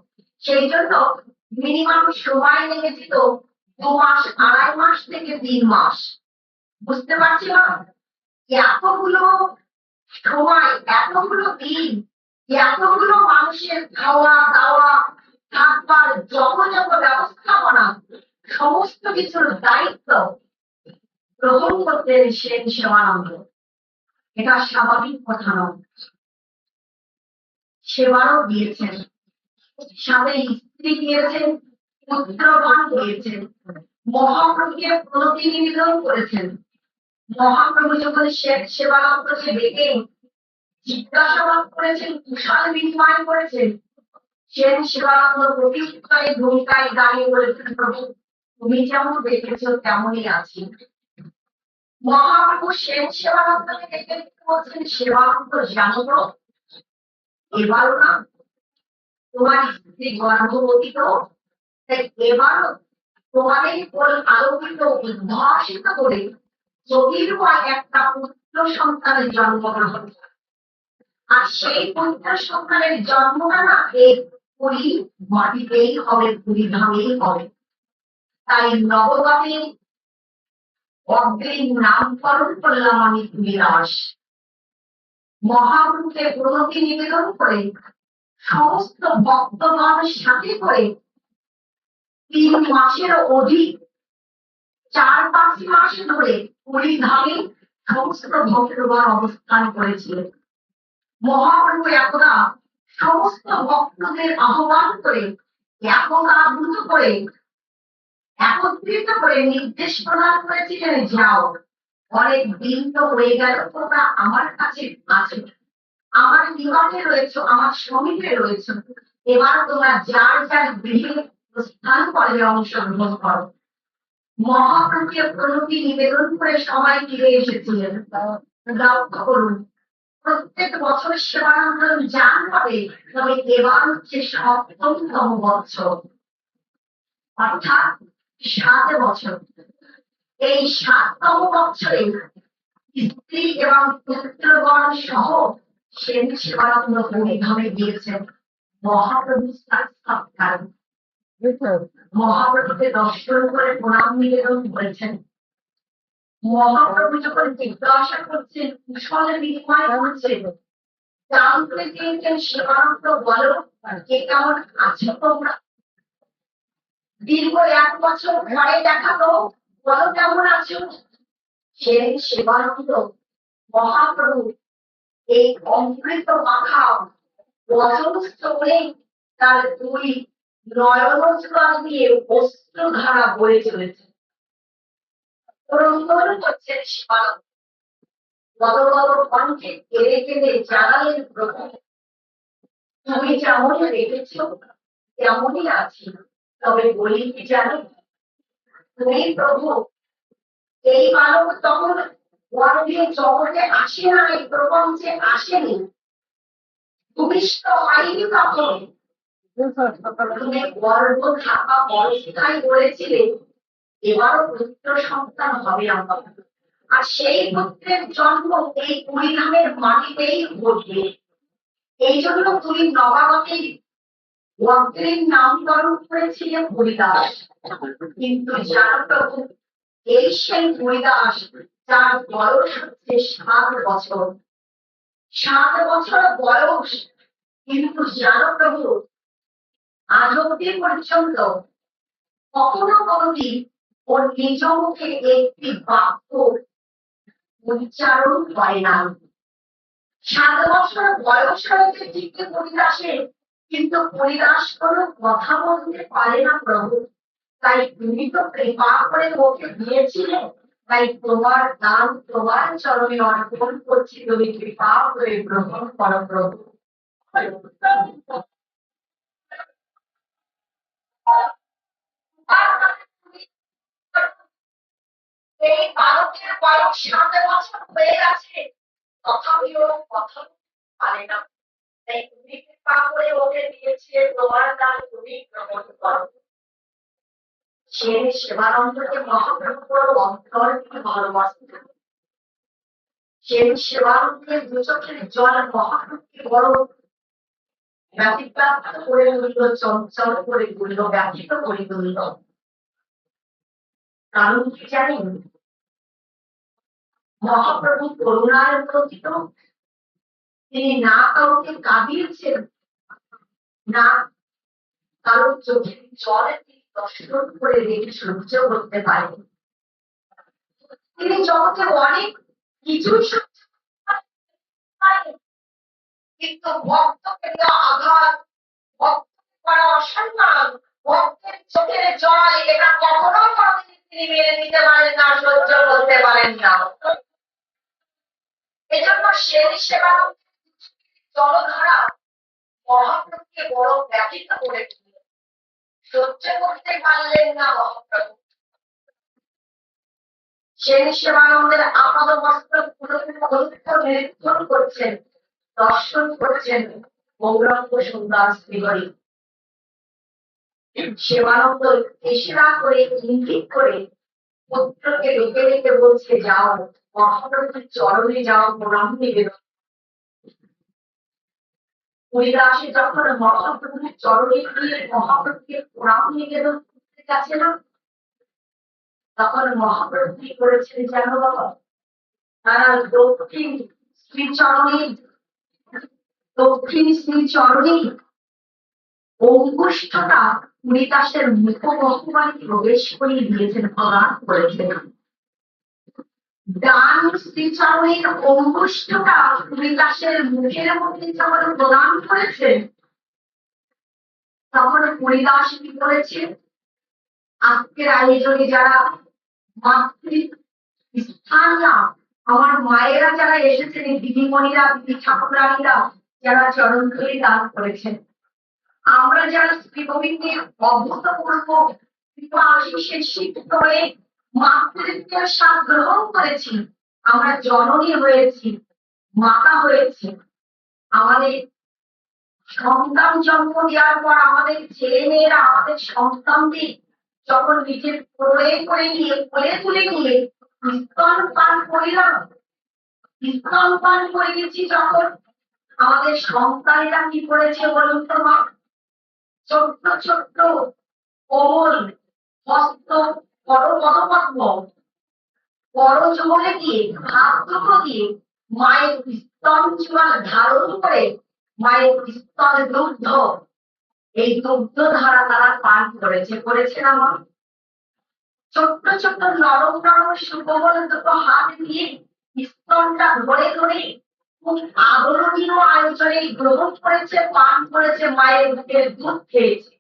সেই জন্য মিনিমাম সময় লেগে যেত 2 মাস, 2.5 মাস থেকে 3 মাস। বুঝতে পারছি না এতগুলো সময়, এতগুলো দিন, এতগুলো মানুষের খাওয়া দাওয়া থাকবার যথাযথ ব্যবস্থাপনা, সমস্ত কিছুর দায়িত্ব গ্রহণ করতে সেন সেবানন্দ। এটা স্বাভাবিক কথা নয়। সেবারও দিয়েছেন, সাথে স্ত্রী দিয়েছেন, পুত্রগণ দিয়েছেন, মহাপ্রভুকে প্রতিনিধিত্ব করেছেন। মহাপ্রভু যখন সেবানন্দকে ডেকে জিজ্ঞাসাবাদ করেছেন, কুশল বিনিময় করেছেন, সেন সেবানন্দ প্রতিউত্তরে ভূমিকায় দাঁড়িয়ে বলেছেন, প্রভু তুমি যেমন দেখেছো তেমনই আছি। মহাপ্রভু সেন সেবানন্দকে ডেকে বলছেন, সেবানন্দ জানো তো এবারও না তোমার স্ত্রী গর্ভবতী, তো তাই এবারও তোমাদের আলোকিত উদ্ভাসিত করে জ্যোতির্ময় একটা পুত্র সন্তানের জন্মগ্রহণ। আর সেই পবিত্র সন্তানের জন্মটা না এই পুরী মাটিতেই হবে, পুরী ধামেই হবে। তাই নবগামী অগ্রিম নামকরণ করলাম আমি তুলিদাস। মহাপ্রভুকে প্রণতি নিবেদন করে সমস্ত ভক্তগণ সাথে করে 3 মাসের অধিক 4-5 মাস ধরে পুরী ধামে সমস্ত ভক্তগণ অবস্থান করেছিলেন। মহাপ্রভু একদা সমস্ত ভক্তদের আহ্বান করে একতাভূত করে একত্রিত করে নির্দেশ প্রদান করেছিলেন, যাও, অনেক দিন তো হয়ে গেল, তোমরা আমার কাছে আছে, আমার নিবাসে রয়েছে, আমার শ্রমিকে রয়েছে, এবার তোমরা যার যার গৃহে প্রস্থান পর্বে অংশগ্রহণ করো। মহাপ্রভুকে প্রণতি নিবেদন করে সবাই ফিরে এসেছিলেন। লক্ষ্য করুন, প্রত্যেক বছর সেবানন্দন যান হবে, তবে এবার হচ্ছে 7তম বছর, অর্থাৎ 7 বছর। এই 7তম বছরে স্ত্রী এবং পুত্রগণ সহ সেন সেবানন্দ পুরীধামে গিয়েছেন মহাপ্রভু সাক্ষাৎকার। মহাপ্রভুকে দর্শন করে প্রণাম নিবেদন করেছেন। মহাপ্রভু যখন জিজ্ঞাসা করছেন, কুশলে বিনিময় করছেন, জানতে চেয়েছেন সেবানন্দ, বলো কে কেমন আছো তোমরা? দীর্ঘ 1 বছর ঘরে দেখাতো, বলো কেমন আছো? সেই সেবানন্দ মহাপ্রভু এই অমৃত মাখা বচনস্থলে তার 2 নয়নজল দিয়ে অশ্রুধারা বয়ে চলেছে। ক্রন্দন করছেন সেবানন্দ, বড় বড় কণ্ঠে কেঁদে কেঁদে জানালেন, প্রভু তুমি যেমন রেখেছ তেমনই আছি, তবে বলি কি জানো, তুমি প্রভু এই মানব তখন গর্ভে জগতে আসে না, এই প্রপঞ্চে আসেনি, ভূমিষ্ঠ হয়নি তখন। তুমি গর্ভ থাকা অবস্থায় বলেছিলে এবারও পুত্র সন্তান হবে আমার, আর সেই পুত্রের জন্ম এই পুরীধামের মাটিতেই ঘটবে। এই জন্য তুমি নবাগতের অগ্রিম নামকরণ করেছিলেন হরিদাস। কিন্তু জানো প্রভু, এই সেই হরিদাস যার বয়স হচ্ছে 7 বছর। 7 বছর বয়স, কিন্তু জানো প্রভু, আজ অব্দি পর্যন্ত কখনো কোনদিন ওর নিজ মুখে একটি বাক্য উচ্চারণ হয় না। 7 বছর বয়স হয়েছে ঠিকই হরিদাসের, কিন্তু হরিদাস কোনো কথা বলতে পারে না প্রভু। তাই তুমি তো কৃপা করে ওকে দিয়েছিলে, তাই তোমার দান তোমার চরণে অর্পণ করছি, তুমি কৃপা করে গ্রহণ করো প্রভু। এই বালকের বয়স 7 বছর হয়ে গেছে, তথাপিও কথা পারে না, তাই তুমি কৃপা করে ওকে দিয়েছিলে, তোমার দান তুমি গ্রহণ করো। সেই সেবানন্দকে মহাপ্রভু বড় অন্তর থেকে ভালোবাসতেন। সেই সেবানন্দের 2 চোখের জল মহাপ্রভুকে বড় ব্যতিব্যাপ্ত করে তুলল, চঞ্চল করে তুলল, ব্যথিত করে তুলল। কারণ কি জানেন? মহাপ্রভু করুণার প্রতি তিনি না কাউকে কাঁদিয়েছেন, না কারো চোখের জলে তিনি দর্শন করে রেখে সহ্য করতে পারেন। তিনি জগতে অনেক কিছুই সহ্য পারেন, কিন্তু ভক্তকে দেওয়া আঘাত, ভক্তকে করা অসম্মান, ভক্তের চোখের জল, এটা কখনো কোনদিন তিনি মেনে নিতে পারেন না, সহ্য করতে পারেন না। এজন্য সেই সেবা জলধারা মহাপ্রভুকে বড় ব্যথিত করে তুলল, সহ্য করতে পারলেন না মহাপ্রভু। সেই সেবানন্দের আপাদ মস্তক নিরীক্ষণ করছেন, দর্শন করছেন গৌরাঙ্গ সুন্দর শ্রীহরি। সেবানন্দ ইশারা করে ইঙ্গিত করে পুত্রকে রেখে রেখে বলছে, যাও মহাপ্রভুর চরণে যাও, প্রণাম নিবেদন। হরিদাসে যখন মহাপ্রভুর চরণে গিয়ে মহাপ্রভুকে প্রণাম নিবেদন করতে গেছিল, তখন মহাপ্রভু কি করেছেন জানো বাবা? তারা দক্ষিণ শ্রীচরণে অঙ্গুষ্ঠটা হরিদাসের মুখগহ্বরে প্রবেশ করিয়ে দিয়েছেন, প্রদান করেছেন। ডান শ্রীচরণের অঙ্গুষ্ঠটা হরিদাসের মুখের মধ্যে যখন প্রদান করেছেন, তখন হরিদাস কি করেছে? আজকের আয়োজনে যারা মাতৃস্থানরা, আমার মায়েরা যারা এসেছেন, দিদিমণিরা, দিদি ঠাকুরানীরা যারা চরণ ধরে দান করেছেন, আমরা যারা শ্রী গোবিন্দের অভূতপূর্ব কৃপা আশীষে সিক্ত হয়ে মাতৃত্বের স্বাদ গ্রহণ করেছি, আমরা জননী হয়েছি, মাতা হয়েছি। আমাদের সন্তান জন্ম দেওয়ার পর আমাদের ছেলে মেয়েরা আমাদের সন্তানদের যখন নিজের কোলে করে নিয়ে, কোলে তুলে নিয়ে স্তন পান করিলাম, স্তন পান করে গেছি, যখন আমাদের সন্তানেরা কি করেছে বলুন তো মা? ছোট্ট ছোট্ট কোমল হস্ত পদপদ্ম করজোড়ে দিয়ে, হাত দুটো দিয়ে মায়ের স্তন চূড়া ধারণ করে মায়ের স্তন দুগ্ধ, এই দুগ্ধ ধারা তারা পান করেছে না মা? ছোট্ট ছোট্ট নরম নরম সুকোমল দুটো হাত দিয়ে স্তনটা ধরে ধরে খুব আদরণীয় আয়োজনে গ্রহণ করেছে, পান করেছে, মায়ের বুকের দুধ খেয়েছে।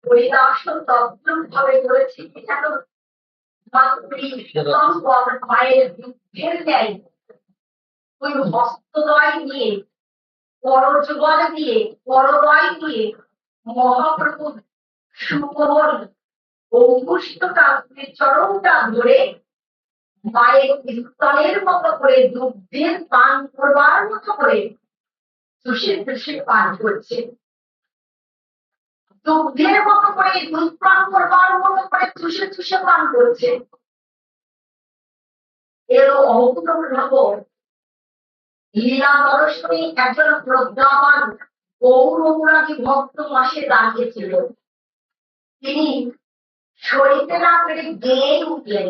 হরিদাস তদ্রূপ ভাবে করেছে কি জানো? মায়ের দুধের ন্যায় ওই হস্তদয় দিয়ে, করজবল দিয়ে, করদয় দিয়ে মহাপ্রভু সুকোমল অঙ্গুষ্ঠটা, চরণটা ধরে মায়ের স্তনের মতো করে দুধের পান করবার মতো করে চুষে চুষে পান করছে, দুধের মতো করে দুধ পান করবার মতো করে চুষে চুষে পান করছে। এরও অভূতপূর্ব লীলা দর্শনে একজন প্রজ্ঞাবান গৌর অনুরাগী ভক্ত পাশে দাঁড়িয়েছিল। তিনি সইতে না পেরে গেয়ে উঠলেন,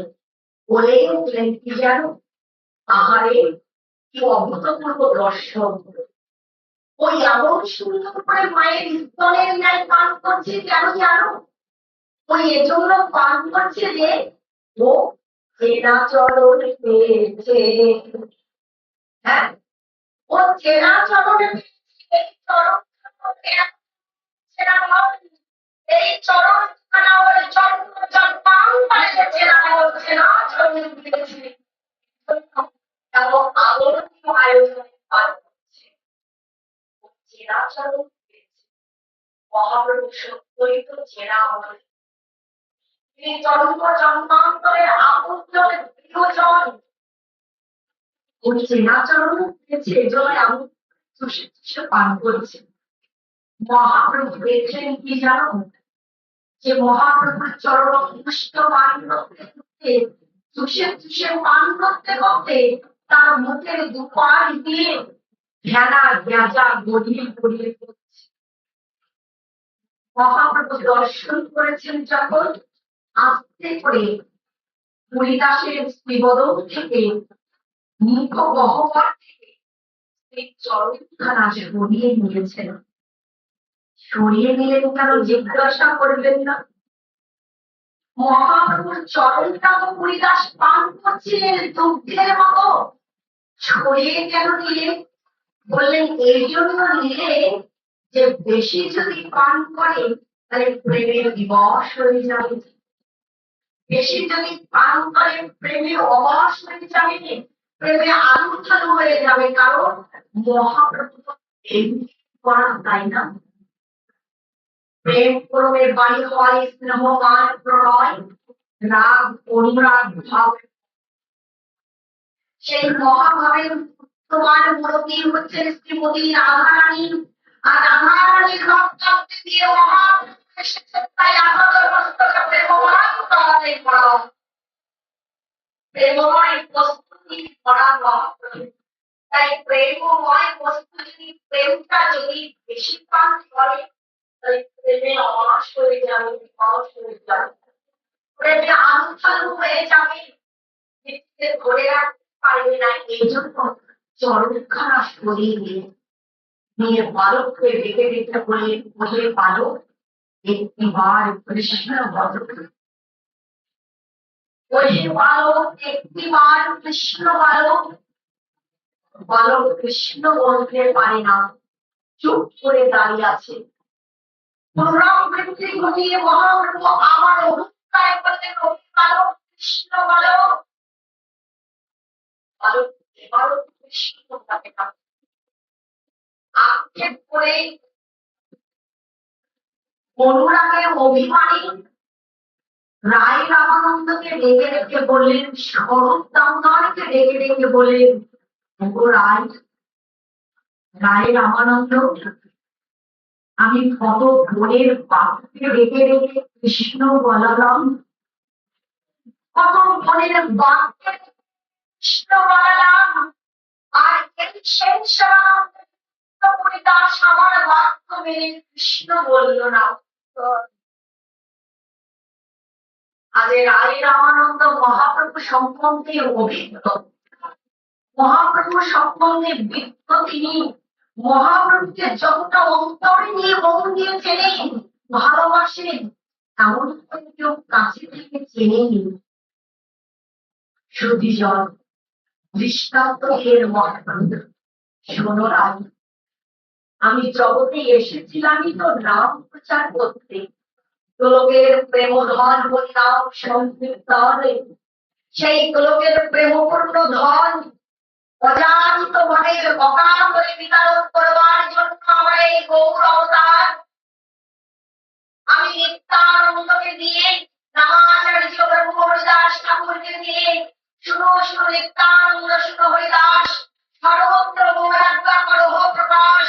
বলে উঠলেন কি জানো? আহারে, কি অভূতপূর্ব দর্শন! ওই এমন সুন্দর করে মায়ের স্তনের ন্যায় পান করছে, কেন জানো? ওই এজন্য পান করছে যে ও চেনা চরণ পেয়েছে। হ্যাঁ, ও চেনা চরণে এই চরণ, এই চরণ ওর জন্ম জন্মান্তরে চেনা চেনা চরণ পেয়েছে এবং আদরণীয় আয়োজনে পান করছে। চেনা চরণ পেয়েছে, মহাপ্রভু সত্যই তো চেনা হবে। তিনি জন্ম জন্মান্তরে আপনজন প্রিয়জন, ওই চেনা চরণ পেয়েছে, এজন্য আমি চুষে চুষে পান করছি। মহাপ্রভু দেখলেন কি জানো? যে মহাপ্রভুর চরণ পুষ্ট পান করতে করতে, চুষে চুষে পান করতে করতে তার মুখের দুপাশ দিয়ে ঘেনা গেঁজা গড়িয়ে গড়িয়ে পড়ছে। মহাপ্রভু দর্শন করেছেন যখন, আস্তে করে হরিদাসের শ্রীবদন থেকে, মুখ গহ্বর থেকে সেই চরণখানা সরিয়ে নিয়েছেন। সরিয়ে নিলেন কেন জিজ্ঞাসা করবেন না? মহাপ্রভুর চরণটা তো হরিদাস পান করছিলেন দুগ্ধের মতো, ছড়িয়ে কেন নিলে? বললেন এই জন্য নিলে যে বেশি যদি পান করে তাহলে প্রেমের দিবস হয়ে যাবে, বেশি যদি পান করে প্রেমের অবশ হয়ে যাবে, প্রেমে আলু থালু হয়ে যাবে। কারণ মহাপ্রভু এই করান, তাই না? প্রেম করবে বাণী হয় স্নেহ মান প্রণয় রাগ অনুরাগ ভাব। সেই মহাভাবের তোমার মুরব্বী হচ্ছেন শ্রীমতী রাধারানী, আর রাধারানীর রক্তাক্ত দিয়ে মহাপ্রভু এসেছেন, তাই আমাদের মস্তকে প্রেমময় করাতে পড়া, প্রেমময় প্রস্তুতি করা মহাপ্রভু। তাই প্রেমময় বস্তু যদি প্রেমটা যদি বেশি পান করে তাই প্রেমে অমাস হয়ে যাবে, বিপদ হয়ে যাবে, প্রেমে আলু হয়ে যাবে, নিজেকে ধরে রাখতে পারবে না। এই জন্য চরমখানা সরিয়ে নিয়ে বালককে ডেকে ডেকে বলে বালক একটিবার কৃষ্ণ বল, ওই বালক একটিবার কৃষ্ণ বালক। বালক কৃষ্ণ বলতে পারে না, চুপ করে দাঁড়িয়ে আছে। পুনরাবৃত্তি ঘটিয়ে মহাপ্রভু আমার অভিপ্রায় বললেন, বালক কৃষ্ণ বালক। বালক বালক কৃষ্ণ তাকে আক্ষেপ করে অনুরাগের অভিমানী রায় রামানন্দকে ডেকে ডেকে বললেন, স্বরূপ দামোদরকে ডেকে ডেকে বললেন, রায় রায় রামানন্দ, আমি কত বোনের বাপকে ডেকে ডেকে কৃষ্ণ বলালাম, কত বোনের বাপকে কৃষ্ণ বলালাম, আর এই শেষ দাস আমার বাক্য মেনে কৃষ্ণ বলল না। আজ রায় রামানন্দ মহাপ্রভু সম্বন্ধে অভিজ্ঞ, মহাপ্রভু সম্বন্ধে বিজ্ঞ। তিনি মহাপ্রভুকে যতটা অন্তরে নিয়ে মন দিয়ে চেনেন, ভালোবাসেন, এমন কেউ কাছে থেকে চেনেনি। সুধীজন দৃষ্টান্ত এর মহাপ্রভু, শোনো রায়, আমি জগতে এসেছিলামই তো নাম প্রচার করতে, লোকের প্রেমধন হরিনাম সংকীর্তন। সেই লোকের প্রেমপূর্ণ ধন অজান্ত মনের অকাতরে বিতরণ করবার জন্য আমার এই গৌর অবতার। আমি নিত্যানন্দকে দিয়ে, রামাচার্য ব্রহ্ম হরিদাস ঠাকুরকে দিয়ে, শুনো শুনো নিত্যানন্দ, শুনো হরিদাস, সর্বত্র গৌরাজ্ঞা করো প্রকাশ,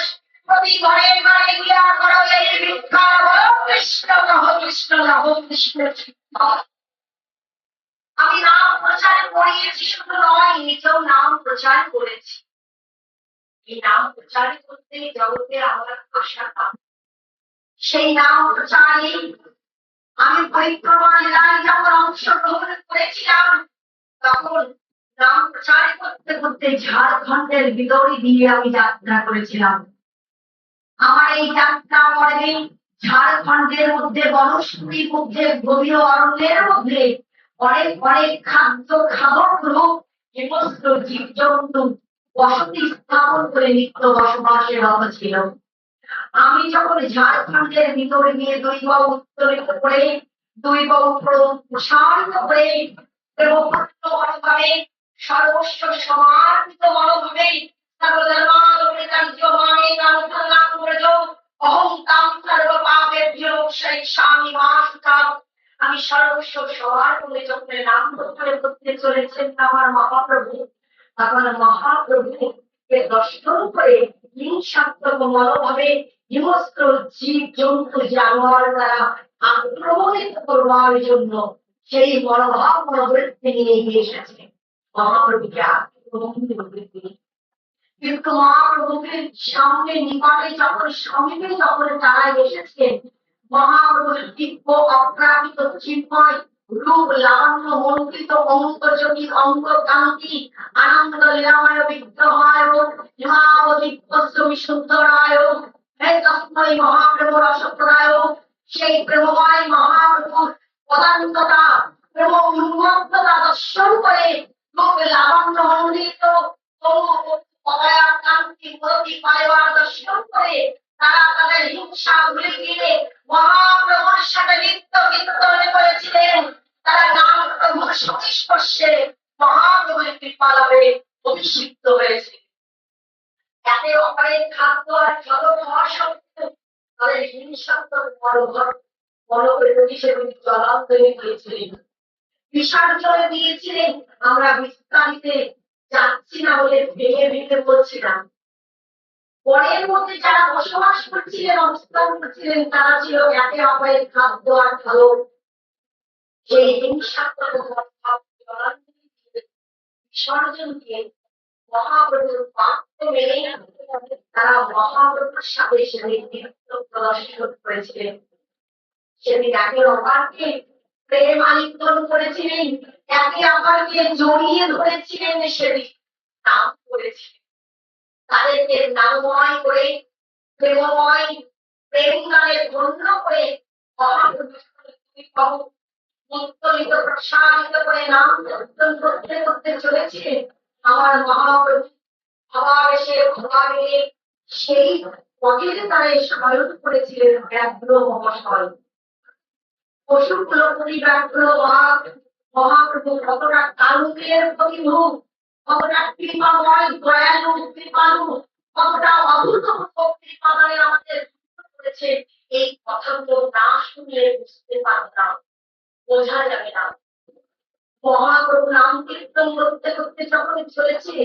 প্রতি ঘরে ঘরে গিয়া করো এই ভিক্ষা, বলো কৃষ্ণ রহ কৃষ্ণ রহ কৃষ্ণ। আমি নাম প্রচার করিয়েছি, শুধু নয় নিজেও নাম প্রচার করেছি। এই নাম প্রচার করতে জগতে আমার আশা পাব, সেই নাম প্রচারে আমি পরিক্রমা জেলায় যখন অংশগ্রহণ করেছিলাম, তখন নাম প্রচার করতে করতে ঝাড়খণ্ডের বিদরি দিয়ে আমি যাত্রা করেছিলাম। আমার এই যাত্রা পরে ঝাড়খণ্ডের মধ্যে বনস্পতির মধ্যে গভীর অরণ্যের মধ্যে অনেক অনেক খাদ্য খাবার গ্রুপ সমস্ত জীব জন্তু বসতি স্থাপন করে নিত্য বসবাসের রত ছিল। আমি যখন ঝাড়খণ্ডের ভিতরে গিয়ে দুই বাহু উত্তোলিত করে, দুই বাহু প্রসারিত করে, মনোভাবে সর্বস্ব সমার্পিত মনোভাবে আমি সর্বস্ব সবার করে যখন নাম করতে চলেছেন আমার মহাপ্রভু, তখন মহাপ্রভুকে দর্শন করে হিংসাত্মক মনোভাবে সমস্ত জীব জন্তু জানোয়ার দ্বারা আক্রমণিত করবার জন্য সেই মনোভাব মনোবৃত্তি নিয়ে এগিয়ে এসেছে মহাপ্রভুকে আক্রমণ করতে। কিন্তু মহাপ্রভুকে সামনে নিকটে যখন সমীপে যখন তারা এসেছেন, মহাপ্রভুর দিব্য অপ্রাকৃত চিন্ময় রূপ লাবণ্য মন্ত্রিত অঙ্কজনী অঙ্ক কান্তি আনন্দ লীলাময় বিগ্রহায় হিমাবদিব্যশ্রমী সুন্দরায় হে তস্মৈ মহাপ্রভু রসপ্রদায়। সেই প্রেমময় মহাপ্রভুর পদান্ততা প্রেম উন্মত্ততা দর্শন করে রূপ লাবণ্য মন্ডিত কান্তি মূর্তি পাইবার দর্শন করে তারা তাদের হিংসা ভুলে গিয়ে মহাপ্রভুর সাথে নিত্য কীর্তন করেছিলেন। তারা নাম প্রভুর সংস্পর্শে মহাপ্রভুর কৃপা লাভে অভিষিক্ত হয়েছে। এতে অপরের খাদ্য আর জল খাওয়া সত্ত্বেও তাদের হিংসাত্মক মনোবৃত্তি সেগুলি জলান্তরে দিয়েছিলেন, বিসর্জনে দিয়েছিলেন। আমরা বিস্তারিতে যাচ্ছি না বলে ভেঙে ভেঙে বলছিলাম। বনের মধ্যে যারা বসবাস করছিলেন, অবস্থান করছিলেন, তারা ছিল একে অপরের খাদ্য আর খালো। সেই হিংসাত্মক বিসর্জন দিয়ে মহাপ্রভুর বাক্য মেনে তারা মহাপ্রভুর সাথে সেদিন নৃত্য প্রদর্শন করেছিলেন। সেদিন একে অপরকে প্রেম আলিঙ্গন করেছিলেন, একে অপরকে জড়িয়ে ধরেছিলেন, সেদিন নাম করেছিলেন। তাদেরকে নামময় করে প্রেমময় প্রেম গানে ধন্য করে মহাপ্রভু মুক্তলিত প্রসারিত করে নাম কীর্তন করতে করতে চলেছে। আমার মহাপ্রভু আবার এসে ভবাবে সেই পথের তারা স্মরণ করেছিলেন ব্যাঘ্র মহাশয়। পশুকুল পরিব্যাঘ্র মহাপ্রভু কতটা কালুকের প্রতিভু, কতটা কৃপাময় দয়ালু কৃপালু, কতটা অভূতপূর্ব কৃপালয়ে আমাদের করেছে, এই কথাগুলো না শুনলে বুঝতে পারতাম, বোঝা যাবে না। মহাপ্রভু নাম কীর্তন করতে করতে যখন চলেছে,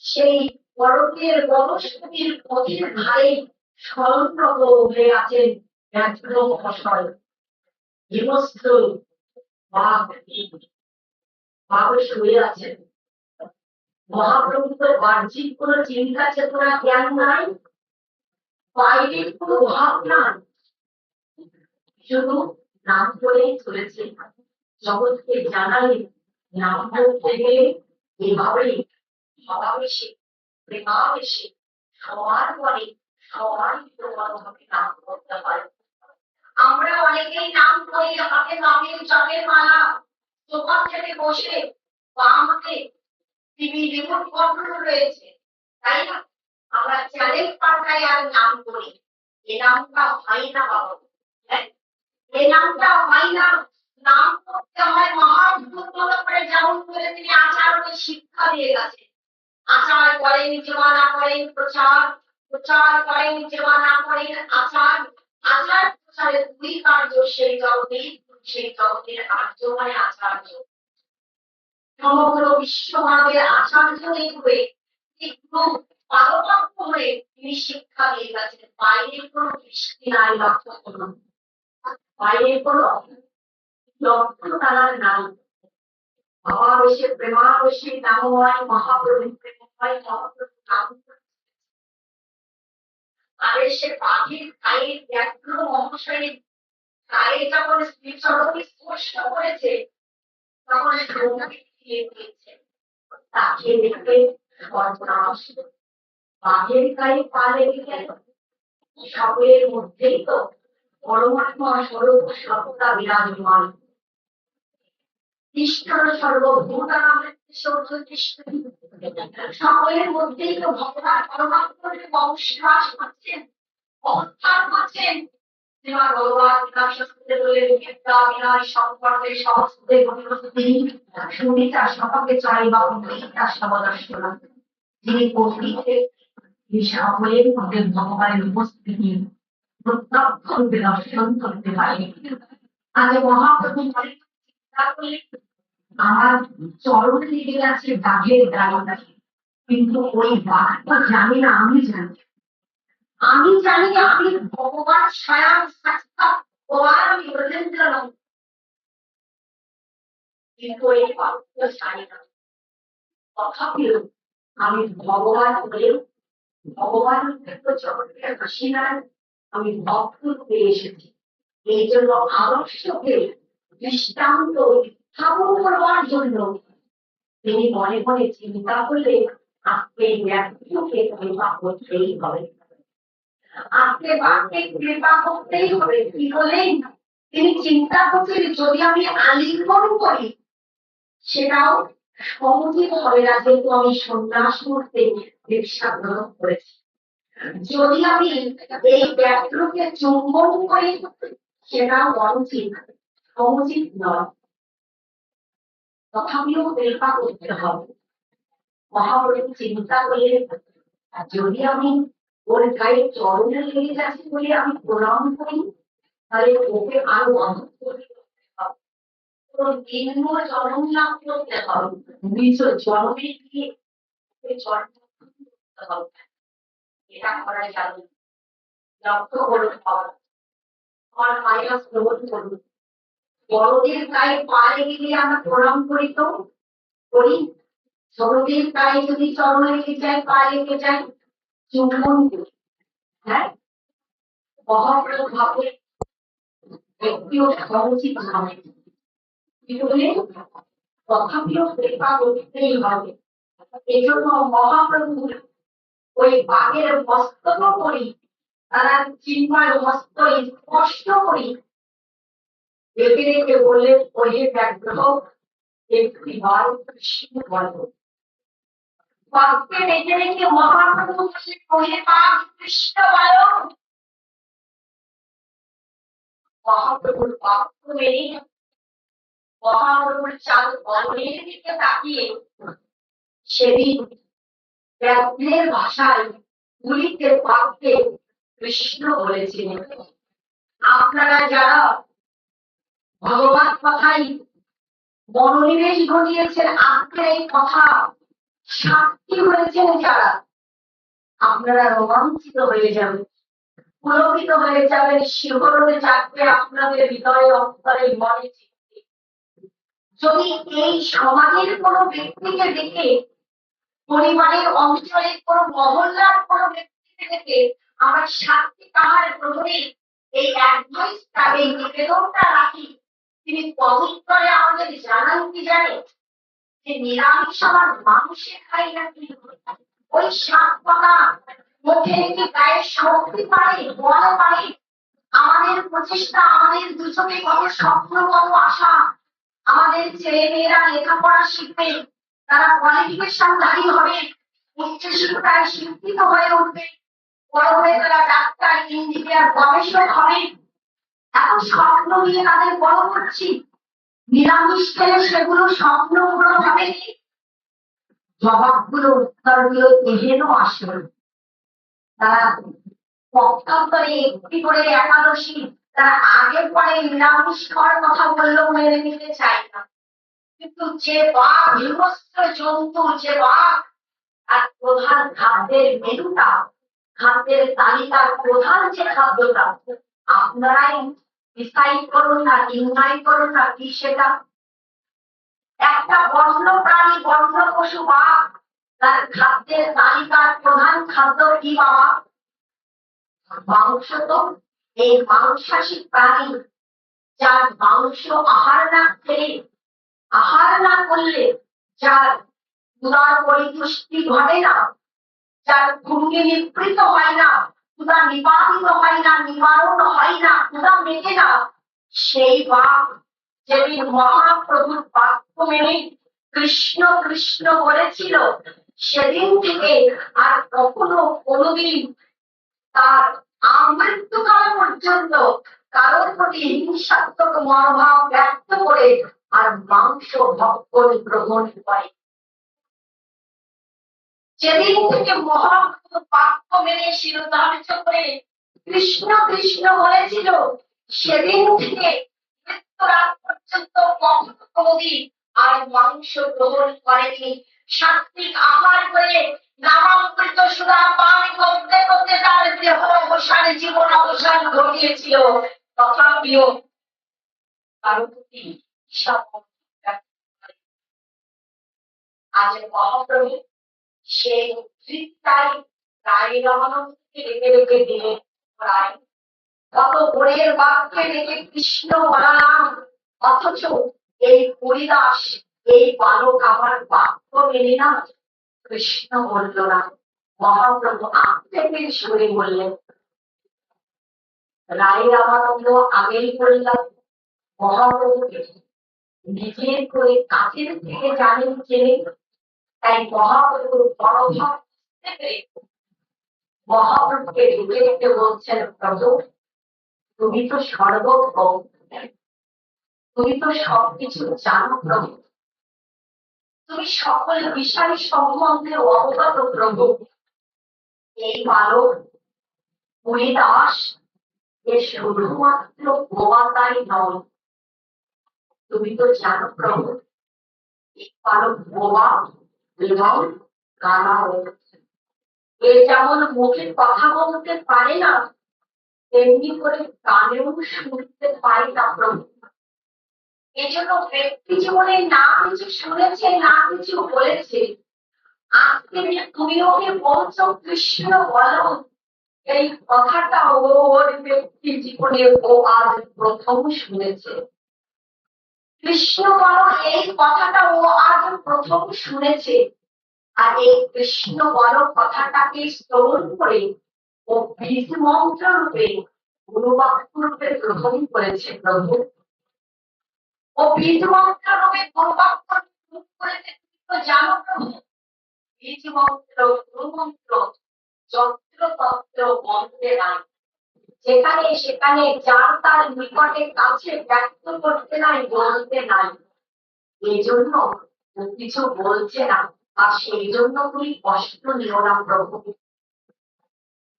সেই বরফের বনস্পতির পথের ধারে স্মরণরত হয়ে আছেন ব্যাঘ্র মহাশয়। হিমস্থ বাঘ শুয়ে আছেন। মহাপ্রভু তো বাহ্যিক কোন চিন্তা চেতনা জ্ঞান নাই, বাইরের কোন ভাব নাই, শুধু নাম করে চলেছে। জগৎকে জানালে নাম করতে গেলে এভাবেই সমাবেশে প্রেমাবেশে সবার পরে সবাই প্রমাণভাবে নাম করতে হয়। আমরা অনেকেই নাম করি হাতে নামের জপের মালা, দোকান থেকে বসে বাম হাতে টিভি রিমোট কন্ট্রোল রয়েছে, তাই না? আমরা চ্যানেল পাল্টাই আর নাম করি। এ নামটা হয় না বাবা, এ নামটা হয় না। নাম করতে হয় মহাদ্ভুত করে, যেমন করে তিনি আচারণে শিক্ষা দিয়ে গেছেন। আচার করেন যেমন না করেন প্রচার, প্রচার করেন যেমন না করেন আচার, আচার প্রচারের দুই কার্য সেই জগতে, সেই জগতের কার্য হয় আচার্য। সমগ্র বিশ্বমানবের আচার্য হয়ে একটু পারমাত্ম হয়ে তিনি শিক্ষা দিয়ে গেছেন। বাইরের কোনো দৃষ্টি নাই, লক্ষ্য করুন, বাইরের কোনো লক্ষ্য তার নাই। ভাবাবেশে প্রেমাবেশে নামময় মহাপ্রভু প্রেমময় মহাপ্রভু নাম আবেশে বাঘের গায়ে ব্যাঘ্র মহাশয়ের গায়ে যখন শ্রীচরণে স্পর্শ করেছে, তখন দিয়েছে তাকে দেখে সর্বনাশ। বাঘের গায়ে পা লেগে গেল, সকলের মধ্যেই তো পরমাত্মা স্বরূপ সত্তা বিরাজমান। সকলের মধ্যেই তো ভগবান পরমাত্মার বংশবাস করছেন, অবস্থান করছেন। ভগবান সম্পর্কে সহস্তে সুনিতা সভাকে চাই বা তার সমদর্শন, যিনি প্রকৃতিতে সকলের মধ্যে ভগবানের উপস্থিতি প্রত্যক্ষ রূপে দর্শন করতে পারে। আজ মহাপ্রভু আমার চরণ লেগে আছে বাঘের গায়ে, কিন্তু ওই বাঘটা জানি না আমি জানি, আমি জানি আমি ভগবান স্বয়ং সাক্ষাৎ ভগবান, আমি ব্রজেন্দ্র নই, কিন্তু ওই বাঘটা জানি না। তথাপিও আমি ভগবান হলেও ভগবান চরণে হাসি নাই, আমি ভক্ত রূপে এসেছি। এই জন্য আদর্শকে দৃষ্টান্ত স্থাপন করবার জন্য তিনি মনে মনে চিন্তা করলে আজকে ব্যক্তিকে কৃপা করতেই হবে, আজকে বাক্যে কৃপা করতেই হবে। কি বলেন তিনি চিন্তা করছেন, যদি আমি আলিঙ্গন করি সেটাও সমুচিত হবে না, যেহেতু আমি সন্ন্যাস করতে দীক্ষা গ্রহণ করেছি। যদি আমি এই ব্যক্তিকে চুম্বন করি সেটাও অনুচিত, সমুচিত নয়। তথাপিও কৃপা করতে হবে। মহাপ্রভু চিন্তা করলেন, যদি আমি ওর গায়ে চরণে লেগে যাচ্ছি বলে আমি প্রণাম করি, তাহলে ওকে আরো অনেক নিম্ন জন্ম লাভ করতে হবে, নিজ জন্মে গিয়ে এটা করা যাবে। লক্ষ্য করুন, আমার মায়েরা শ্রবণ করুন, বড়দের গায়ে পা লেগে গিয়ে আমরা প্রণাম করি তো করি, ছোটদের গায়ে যদি চরণ লেগে যায়, পা লেগে যায়, চুম্বন করি। হ্যাঁ, মহাপ্রভু ভাবে ব্যক্তিও সমুচিত হবে, তথাপিও কৃপা করতেই হবে। এজন্য মহাপ্রভু ওই বাঘের মস্তক করি, তারা চিন্ময় হস্ত স্পষ্ট করি রেখে রেখে বললেন, ওই ব্যাঘ্র একটি বার কৃষ্ণ বল। বাক্যে রেখে রেখে মহাপ্রভু বললেন, ওই বাঘ কৃষ্ণ বল। মহাপ্রভুর বাক্য মেনে মহাপ্রভুর চাঁদ বলনের দিকে তাকিয়ে সেদিন ব্যাঘ্রের ভাষায় গুলিতে বাক্যে কৃষ্ণ বলেছিলেন। আপনারা যারা ভগবান কথাই মনোনিবেশ ঘটিয়েছেন, আজকের এই কথা সাক্ষী হয়েছেন যারা, আপনারা রোমাঞ্চিত হয়ে যাবেন, পুলকিত হয়ে যাবেন, শিহরণে জাগবে আপনাদের হৃদয়ে, অন্তরে, মনে, চিত্তে। যদি এই সমাজের কোনো ব্যক্তিকে দেখে, পরিবারের অঞ্চলের কোনো মহল্লার কোনো ব্যক্তিকে দেখে আমরা সাক্ষী তাহার গ্রহণে এই অ্যাডভাইসটা, এই নিবেদনটা রাখি, তিনি পদুত্তরে আমাদের জানান কি জানে, যে নিরামিষ আমার মানুষে খাই নাকি, ওই শাক পাতা মুখে কি গায়ে শক্তি পারে, বল পারে। আমাদের প্রচেষ্টা, আমাদের দুচোখে কত স্বপ্ন, কত আশা, আমাদের ছেলে মেয়েরা লেখাপড়া শিখবে, তারা কোয়ালিফিকেশনধারী হবে, উচ্চশিক্ষায় শিক্ষিত হয়ে উঠবে, বড় হয়ে তারা ডাক্তার, ইঞ্জিনিয়ার, গবেষক হবে। এত স্বপ্ন নিয়ে তাদের বড় করছি, নিরামিষ খেলে সেগুলো স্বপ্ন পূরণ হবে কি? জবাবগুলো, উত্তরগুলো এহেনও আসবে। তারা পক্ষান্তরে একটি করে একাদশী তারা আগে পরে নিরামিষ খাওয়ার কথা বললেও মেনে নিতে চায় না। কিন্তু যে বাঘ, হিংস্র জন্তু, যে বাঘ আর প্রধান খাদ্যের মেনুটা, খাদ্যের তালিকার প্রধান যে খাদ্যটা, আপনারাই ডিসাইড করুন না, নির্ণয় করুন না কি সেটা। একটা বন্য প্রাণী, বন্য পশু বাঘ, তার খাদ্যের তালিকার প্রধান খাদ্য কি বাবা? মাংস। তো এই মাংসাশী প্রাণী যার মাংস আহার না খেলে, আহার না করলে যার ক্ষুধার পরিতুষ্টি ঘটে না, যার ভূমি নিবৃত হয় না, ক্ষুধা নিবারিত হয় না, নিবারণ হয় না, ক্ষুধা মেটে না, সেই বাঘ যেদিন মহাপ্রভুর বাক্য মেনে কৃষ্ণ কৃষ্ণ বলেছিল, সেদিন থেকে আর কখনো কোনোদিন তার আমৃত্যুকাল পর্যন্ত কারোর প্রতি হিংসাত্মক মনোভাব ব্যক্ত করে আর মাংস ভক্ষণ গ্রহণ করে। যেদিন থেকে মহাপ্রভু বাক্য মেনে শিরোধার্য করে কৃষ্ণ কৃষ্ণ বলেছিল, সেদিন থেকে মৃত্যুরাত পর্যন্ত কখনো কোনোদিন আর মাংস গ্রহণ করেনি। সাত্বিক আহার করে নামামৃত সুরা পান করতে করতে তার দেহ অবসানে, জীবন অবসান ঘটিয়েছিল। তথাপিও কারো প্রতি আজ মহাপ্রভু সেই উদ্ধৃতটাই রায় রমানন্দকে রেখে রেখে দিলেন। রায় কত গুণের বাক্যে রেখে কৃষ্ণ বলালাম, অথচ এই হরিদাস, এই বালক আমার বাক্য মেনে না কৃষ্ণ বলল না। মহাপ্রভু আক্ষেপের সুরে বললেন। রায় রামানন্দ আগেই বললাম, মহাপ্রভুকে নিজের করে কাছের থেকে জানেন, চেনেন। তাই মহাপ্রভুর মনোভাব থেকে মহাপ্রভুকে ঢুকে ঢুকে বলছেন, প্রভু তুমি তো সর্বজ্ঞ, তুমি তো সবকিছু জানো প্রভু, তুমি সকল বিষয় সম্বন্ধে অবগত প্রভু। এই বালক হরিদাস এ শুধুমাত্র গোয়াতাই নয়, তুমি তো জানো প্রভু এই বালক গোয়া এবং কানাও। এ যেমন মুখে কথা বলতে পারে না, তেমনি করে কানেও শুনতে পারে না প্রভু। এজন্য ব্যক্তি জীবনে না কিছু শুনেছে, না কিছু বলেছে, আজকে যে তুমি ওকে বলছো কৃষ্ণ বলো, এই কথাটা ওর ব্যক্তি জীবনে ও আজ প্রথম শুনেছে। কৃষ্ণ বলো এই কথাটা ও আজ প্রথম শুনেছে। আর এই কৃষ্ণ বলো কথাটাকে শ্রবণ করে ও বীজ মন্ত্র রূপে গুরুবাক্য রূপে গ্রহণ করেছে প্রভু। ও বীজ মন্ত্র রূপে গুরুবাক্য গ্রহণ করেছে। তুমি তো জানো প্রভু, বীজ মন্ত্র গুরুমন্ত্র যন্ত্র তন্ত্র মন্ত্রে নাই, যেখানে সেখানে যার তার নিকটে কাছে ব্যক্ত করতে নাই, বলতে নাই। এই জন্য কিছু বলছে না, আর সেই জন্য তুমি কষ্ট নিও না প্রভু।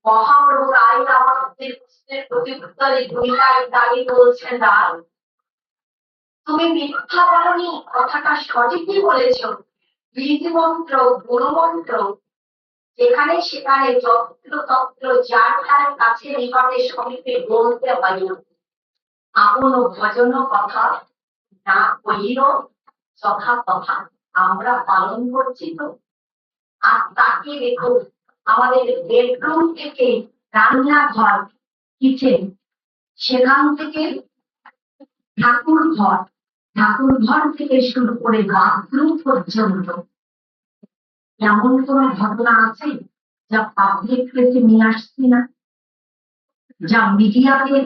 মহাপ্রভু রায় আমাদের প্রশ্নের প্রত্যুত্তরে ভূমিকায় দাঁড়িয়ে বলছেন, রায় তুমি মিথ্যা বলনি, কথাটা সঠিকই বলেছ। বীজ মন্ত্র গুরুমন্ত্র যেখানে সেখানে যত্র তত্র যার তার কাছে নিকটে সমীপে বলতে হয়। আপন ভজন কথা না কহিল যথা কথা, আমরা পালন করছি তো। আর তাকে দেখো, আমাদের বেডরুম থেকে রান্নাঘর কিচেন, সেখান থেকে ঠাকুর ঘর, ঠাকুর ঘর থেকে শুরু করে বাথরুম পর্যন্ত এমন কোন ঘটনা আছে যা পাবলিক প্লেসে নিয়ে আসছি না, যা মিডিয়াতে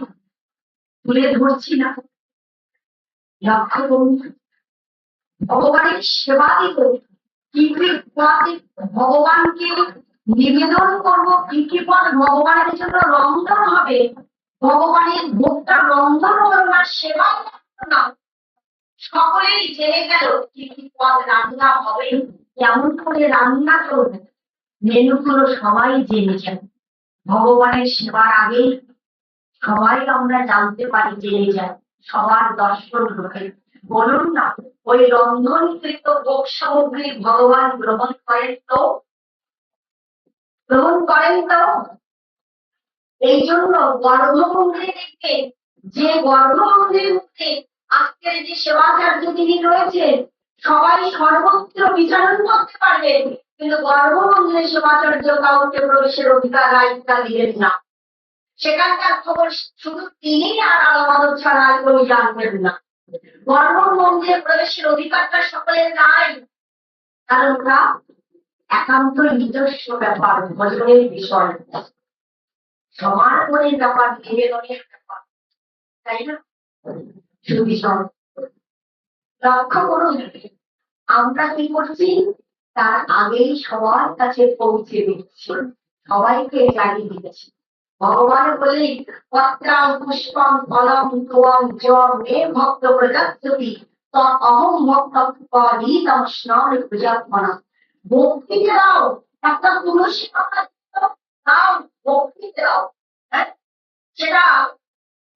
তুলে ধরছি না? লক্ষ্য করুন, ভগবানের সেবা দিব কি কি ভগবানকে নিবেদন করব, কি কি পদ ভগবানের জন্য রন্ধন হবে, ভগবানের ভোগটা রন্ধন হলো না, সেবা না, সকলেই জেনে গেল কি কি পদ রান্না হবে, কেমন করে রান্না করবে, মেনুগুলো সবাই জেনে যান। ভগবানের সেবার আগে সবাই আমরা জানতে পারি, জেনে যাই, সবার দর্শন ঢোকে। বলুন না, ওই রন্ধনকৃত ভোগ সামগ্রী ভগবান গ্রহণ করেন তো? গ্রহণ করেন তো? এই জন্য গর্ভমন্দিরে দেখবে, যে গর্ভমন্দিরের মধ্যে আজকের যে সেবাচার্য যিনি রয়েছেন, সবাই সর্বত্র বিচরণ করতে পারবেন, কিন্তু গর্ভমন্দিরে সেবাচার্য কাউকে প্রবেশের অধিকার রাইটটা দিলেন না। সেখানকার খবর শুধু তিনি আর আলাদা ছাড়া আর কেউ জানবেন না। গর্ভ মন্দিরে প্রবেশের অধিকারটা সকলের নাই, কারণ ওটা একান্ত নিজস্ব ব্যাপার, ভজনের বিষয়, সমার্পণের ব্যাপার, নিবেদনের ব্যাপার, তাই না? সুবিষয় লক্ষ্য করুন, আমরা কি করছি, তার আগেই সবার কাছে পৌঁছে দিচ্ছি, সবাইকে জানিয়ে দিচ্ছি। ভগবান বলি পত্রাং পুষ্পং ফলং তোয়ং চ মে ভক্ত প্রদত্ততি তহং ভক্ত পরিতম স্নান পূজাপনা। ভক্তিতে দাও, একটা তুলসী পাতা দাও, ভক্তিতে দাও, হ্যাঁ, সেটা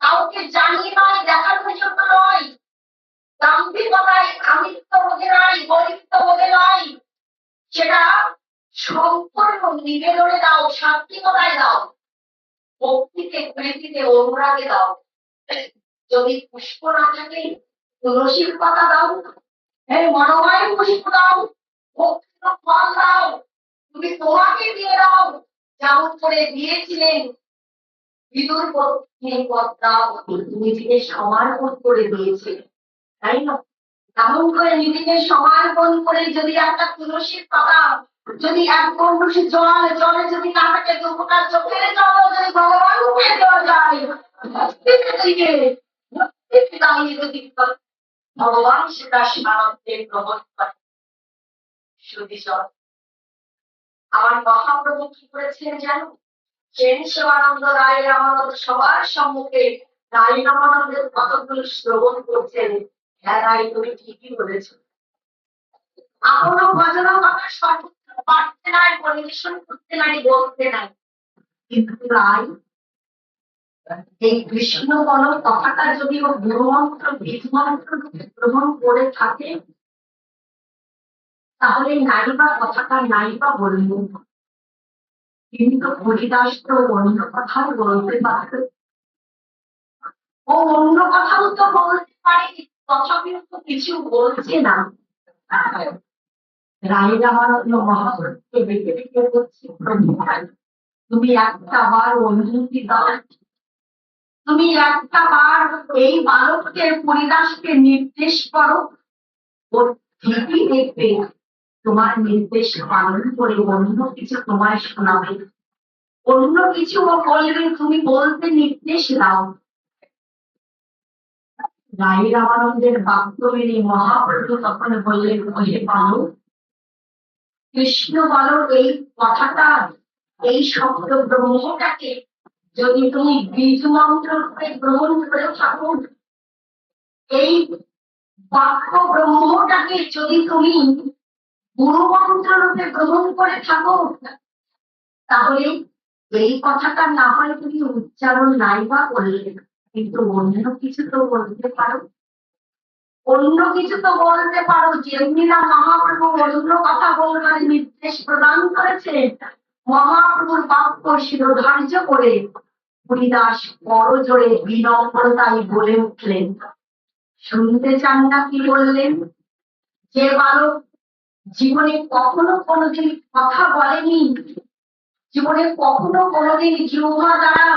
কাউকে জানিয়ে নয়, দেখানোর জন্য নয়, দাম্ভিকতায় আমিত্ব বোধে নয়, গরিত্ব বোধে নয়, সেটা সম্পূর্ণ নিবেদনে দাও, সাত্বিকতায় দাও, ভক্তিতে প্রীতিতে অনুরাগে দাও। যদি পুষ্প না থাকে, তুলসীর পাতা দাও, হ্যাঁ, মনোময় পুষ্প দাও, ভক্তির ফল দাও, তুমি তোমাকে দিয়ে দাও, যেমন করে দিয়েছিলেন বিদুর পদ দাও, নিজেকে সমর্পণ করে দিয়েছে, তাই না? এমন করে নিজেকে সমর্পণ করে যদি একটা তুলসীর পাতা, যদি এক কলসি জল, জলে যদি না থাকে দু ফোঁটা চোখের জল যদি ভগবানকে দেওয়া যায়, যদি ভগবান সেটা সারাতে গ্রহণ করে। সুবিষয় আমার মহাপ্রভু কি করেছিলেন জানো? সেন শিবানন্দ রায় রামানন্দ সবার সম্মুখে রায় রামানন্দের কতগুলো শ্রবণ করছেন। হ্যাঁ রায়, তুমি ঠিকই বলেছ, আপন ভজন কথা সর্বত্র পাঠতে নাই, পরিবেশন করতে নাই, বলতে নাই, কিন্তু রায় এই কৃষ্ণ বল কথাটা যদি ও গুরুমন্ত্র বীজমন্ত্র গ্রহণ করে থাকে, তাহলে নাইবা কথাটা নাইবা বললেন, কিন্তু হরিদাস তো অন্য কথাও বলতে পারবে, ও অন্য কথাও তো বলতে পারে, তথাপিও তো কিছু বলছে না। রায় রামানন্দ মহাপুরুষকে ডেকে ডেকে বলছি, প্রভু ভাই, তুমি একটা বার অনুমতি দাও, তুমি একটা বার এই বালককে পরিদাসকে নির্দেশ করো, ও ঠিকই দেখবে তোমার নির্দেশ পালন করে অন্য কিছু তোমায় শোনাবে, অন্য কিছু ও বলবে, তুমি বলতে নির্দেশ দাও। রায় রামানন্দের বাক্য মেনে মহাপ্রভু তখন বললেন, ওহে বালক, কৃষ্ণ বলো এই কথাটা, এই শব্দ ব্রহ্মটাকে যদি তুমি বীজ মন্ত্র রূপে গ্রহণ করে থাকো, এই বাক্য ব্রহ্মটাকে যদি তুমি গুরু মন্ত্র রূপে গ্রহণ করে থাকো, তাহলে এই কথাটা না হয় তুমি উচ্চারণ নাই বা করলে, কিন্তু অন্য কিছু তো বলতে পারো, অন্য কিছু তো বলতে পারো। যেমনি না মহাপ্রভু অন্য কথা বলবার নির্দেশ প্রদান করেছে, মহাপ্রভুর বাক্য শিরোধার্য করে হরিদাস বড় জোরে বিনম্রতায় বলে উঠলেন, শুনতে চান না কি বললেন? যে বালক জীবনে কখনো কোনোদিন কথা বলেনি, জীবনে কখনো কোনোদিন জিহ্বা দ্বারা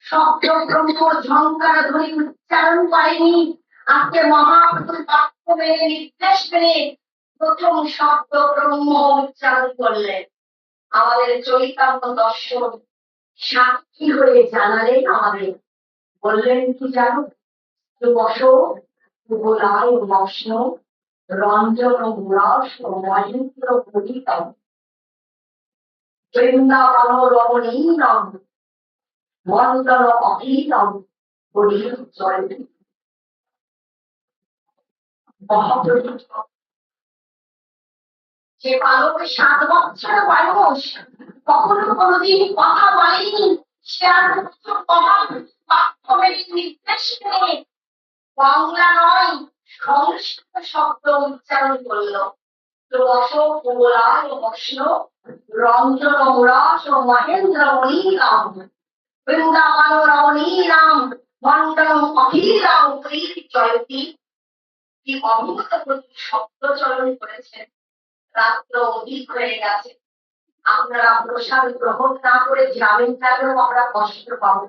শব্দ ব্রহ্ম ঝঙ্কার ধ্বনি উচ্চারণ করেনি, আজকে মহাপ্রভুর বাক্য মেনে নির্দেশ মেনে প্রথম শব্দ ব্রহ্ম উচ্চারণ করলেন। আমাদের চৈতন্য দর্শন সাক্ষী হয়ে জানালেন আমাদের, বললেন কি জানো? বসো কুবলায় মগ্ন, রঞ্জন রস মহেন্দ্র পরিতম, বৃন্দাবন রমণীরম, মন্ডল অখিলম হরির জয়। মহাপ্রভু যে বালক 7 বছর বয়স, কখনো কোনোদিন কথা বলেনি, সে আর বাক্য মেনে নির্দেশ মেনে বাংলা নয় সংস্কৃত শব্দ উচ্চারণ করলো। রস কুবলায় মগ্ন, রঞ্জন রস মহেন্দ্র মণিরাম, বৃন্দাবন রমণীরাম, মন্ডলম অখিলাম প্রিয় জয়তী। কি অভূতপূর্ব শব্দ চয়ন করেছেন। রাত্র অধিক হয়ে গেছে, আপনারা প্রসাদ গ্রহণ না করে যাবেন, তাহলেও আমরা কষ্ট পাবো,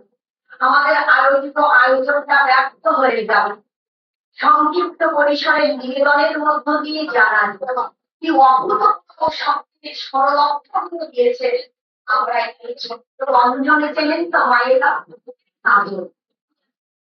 আমাদের আয়োজিত আয়োজনটা ব্যর্থ হয়ে যাবে। সংক্ষিপ্ত পরিসরে নিবেদনের মধ্য দিয়ে জানান কি অভূতপূর্ব শক্তির সরল অর্থগুলো দিয়েছে। আমরা এখানে ছোট্ট অঞ্জনে ছিলেন তো মায়েরা,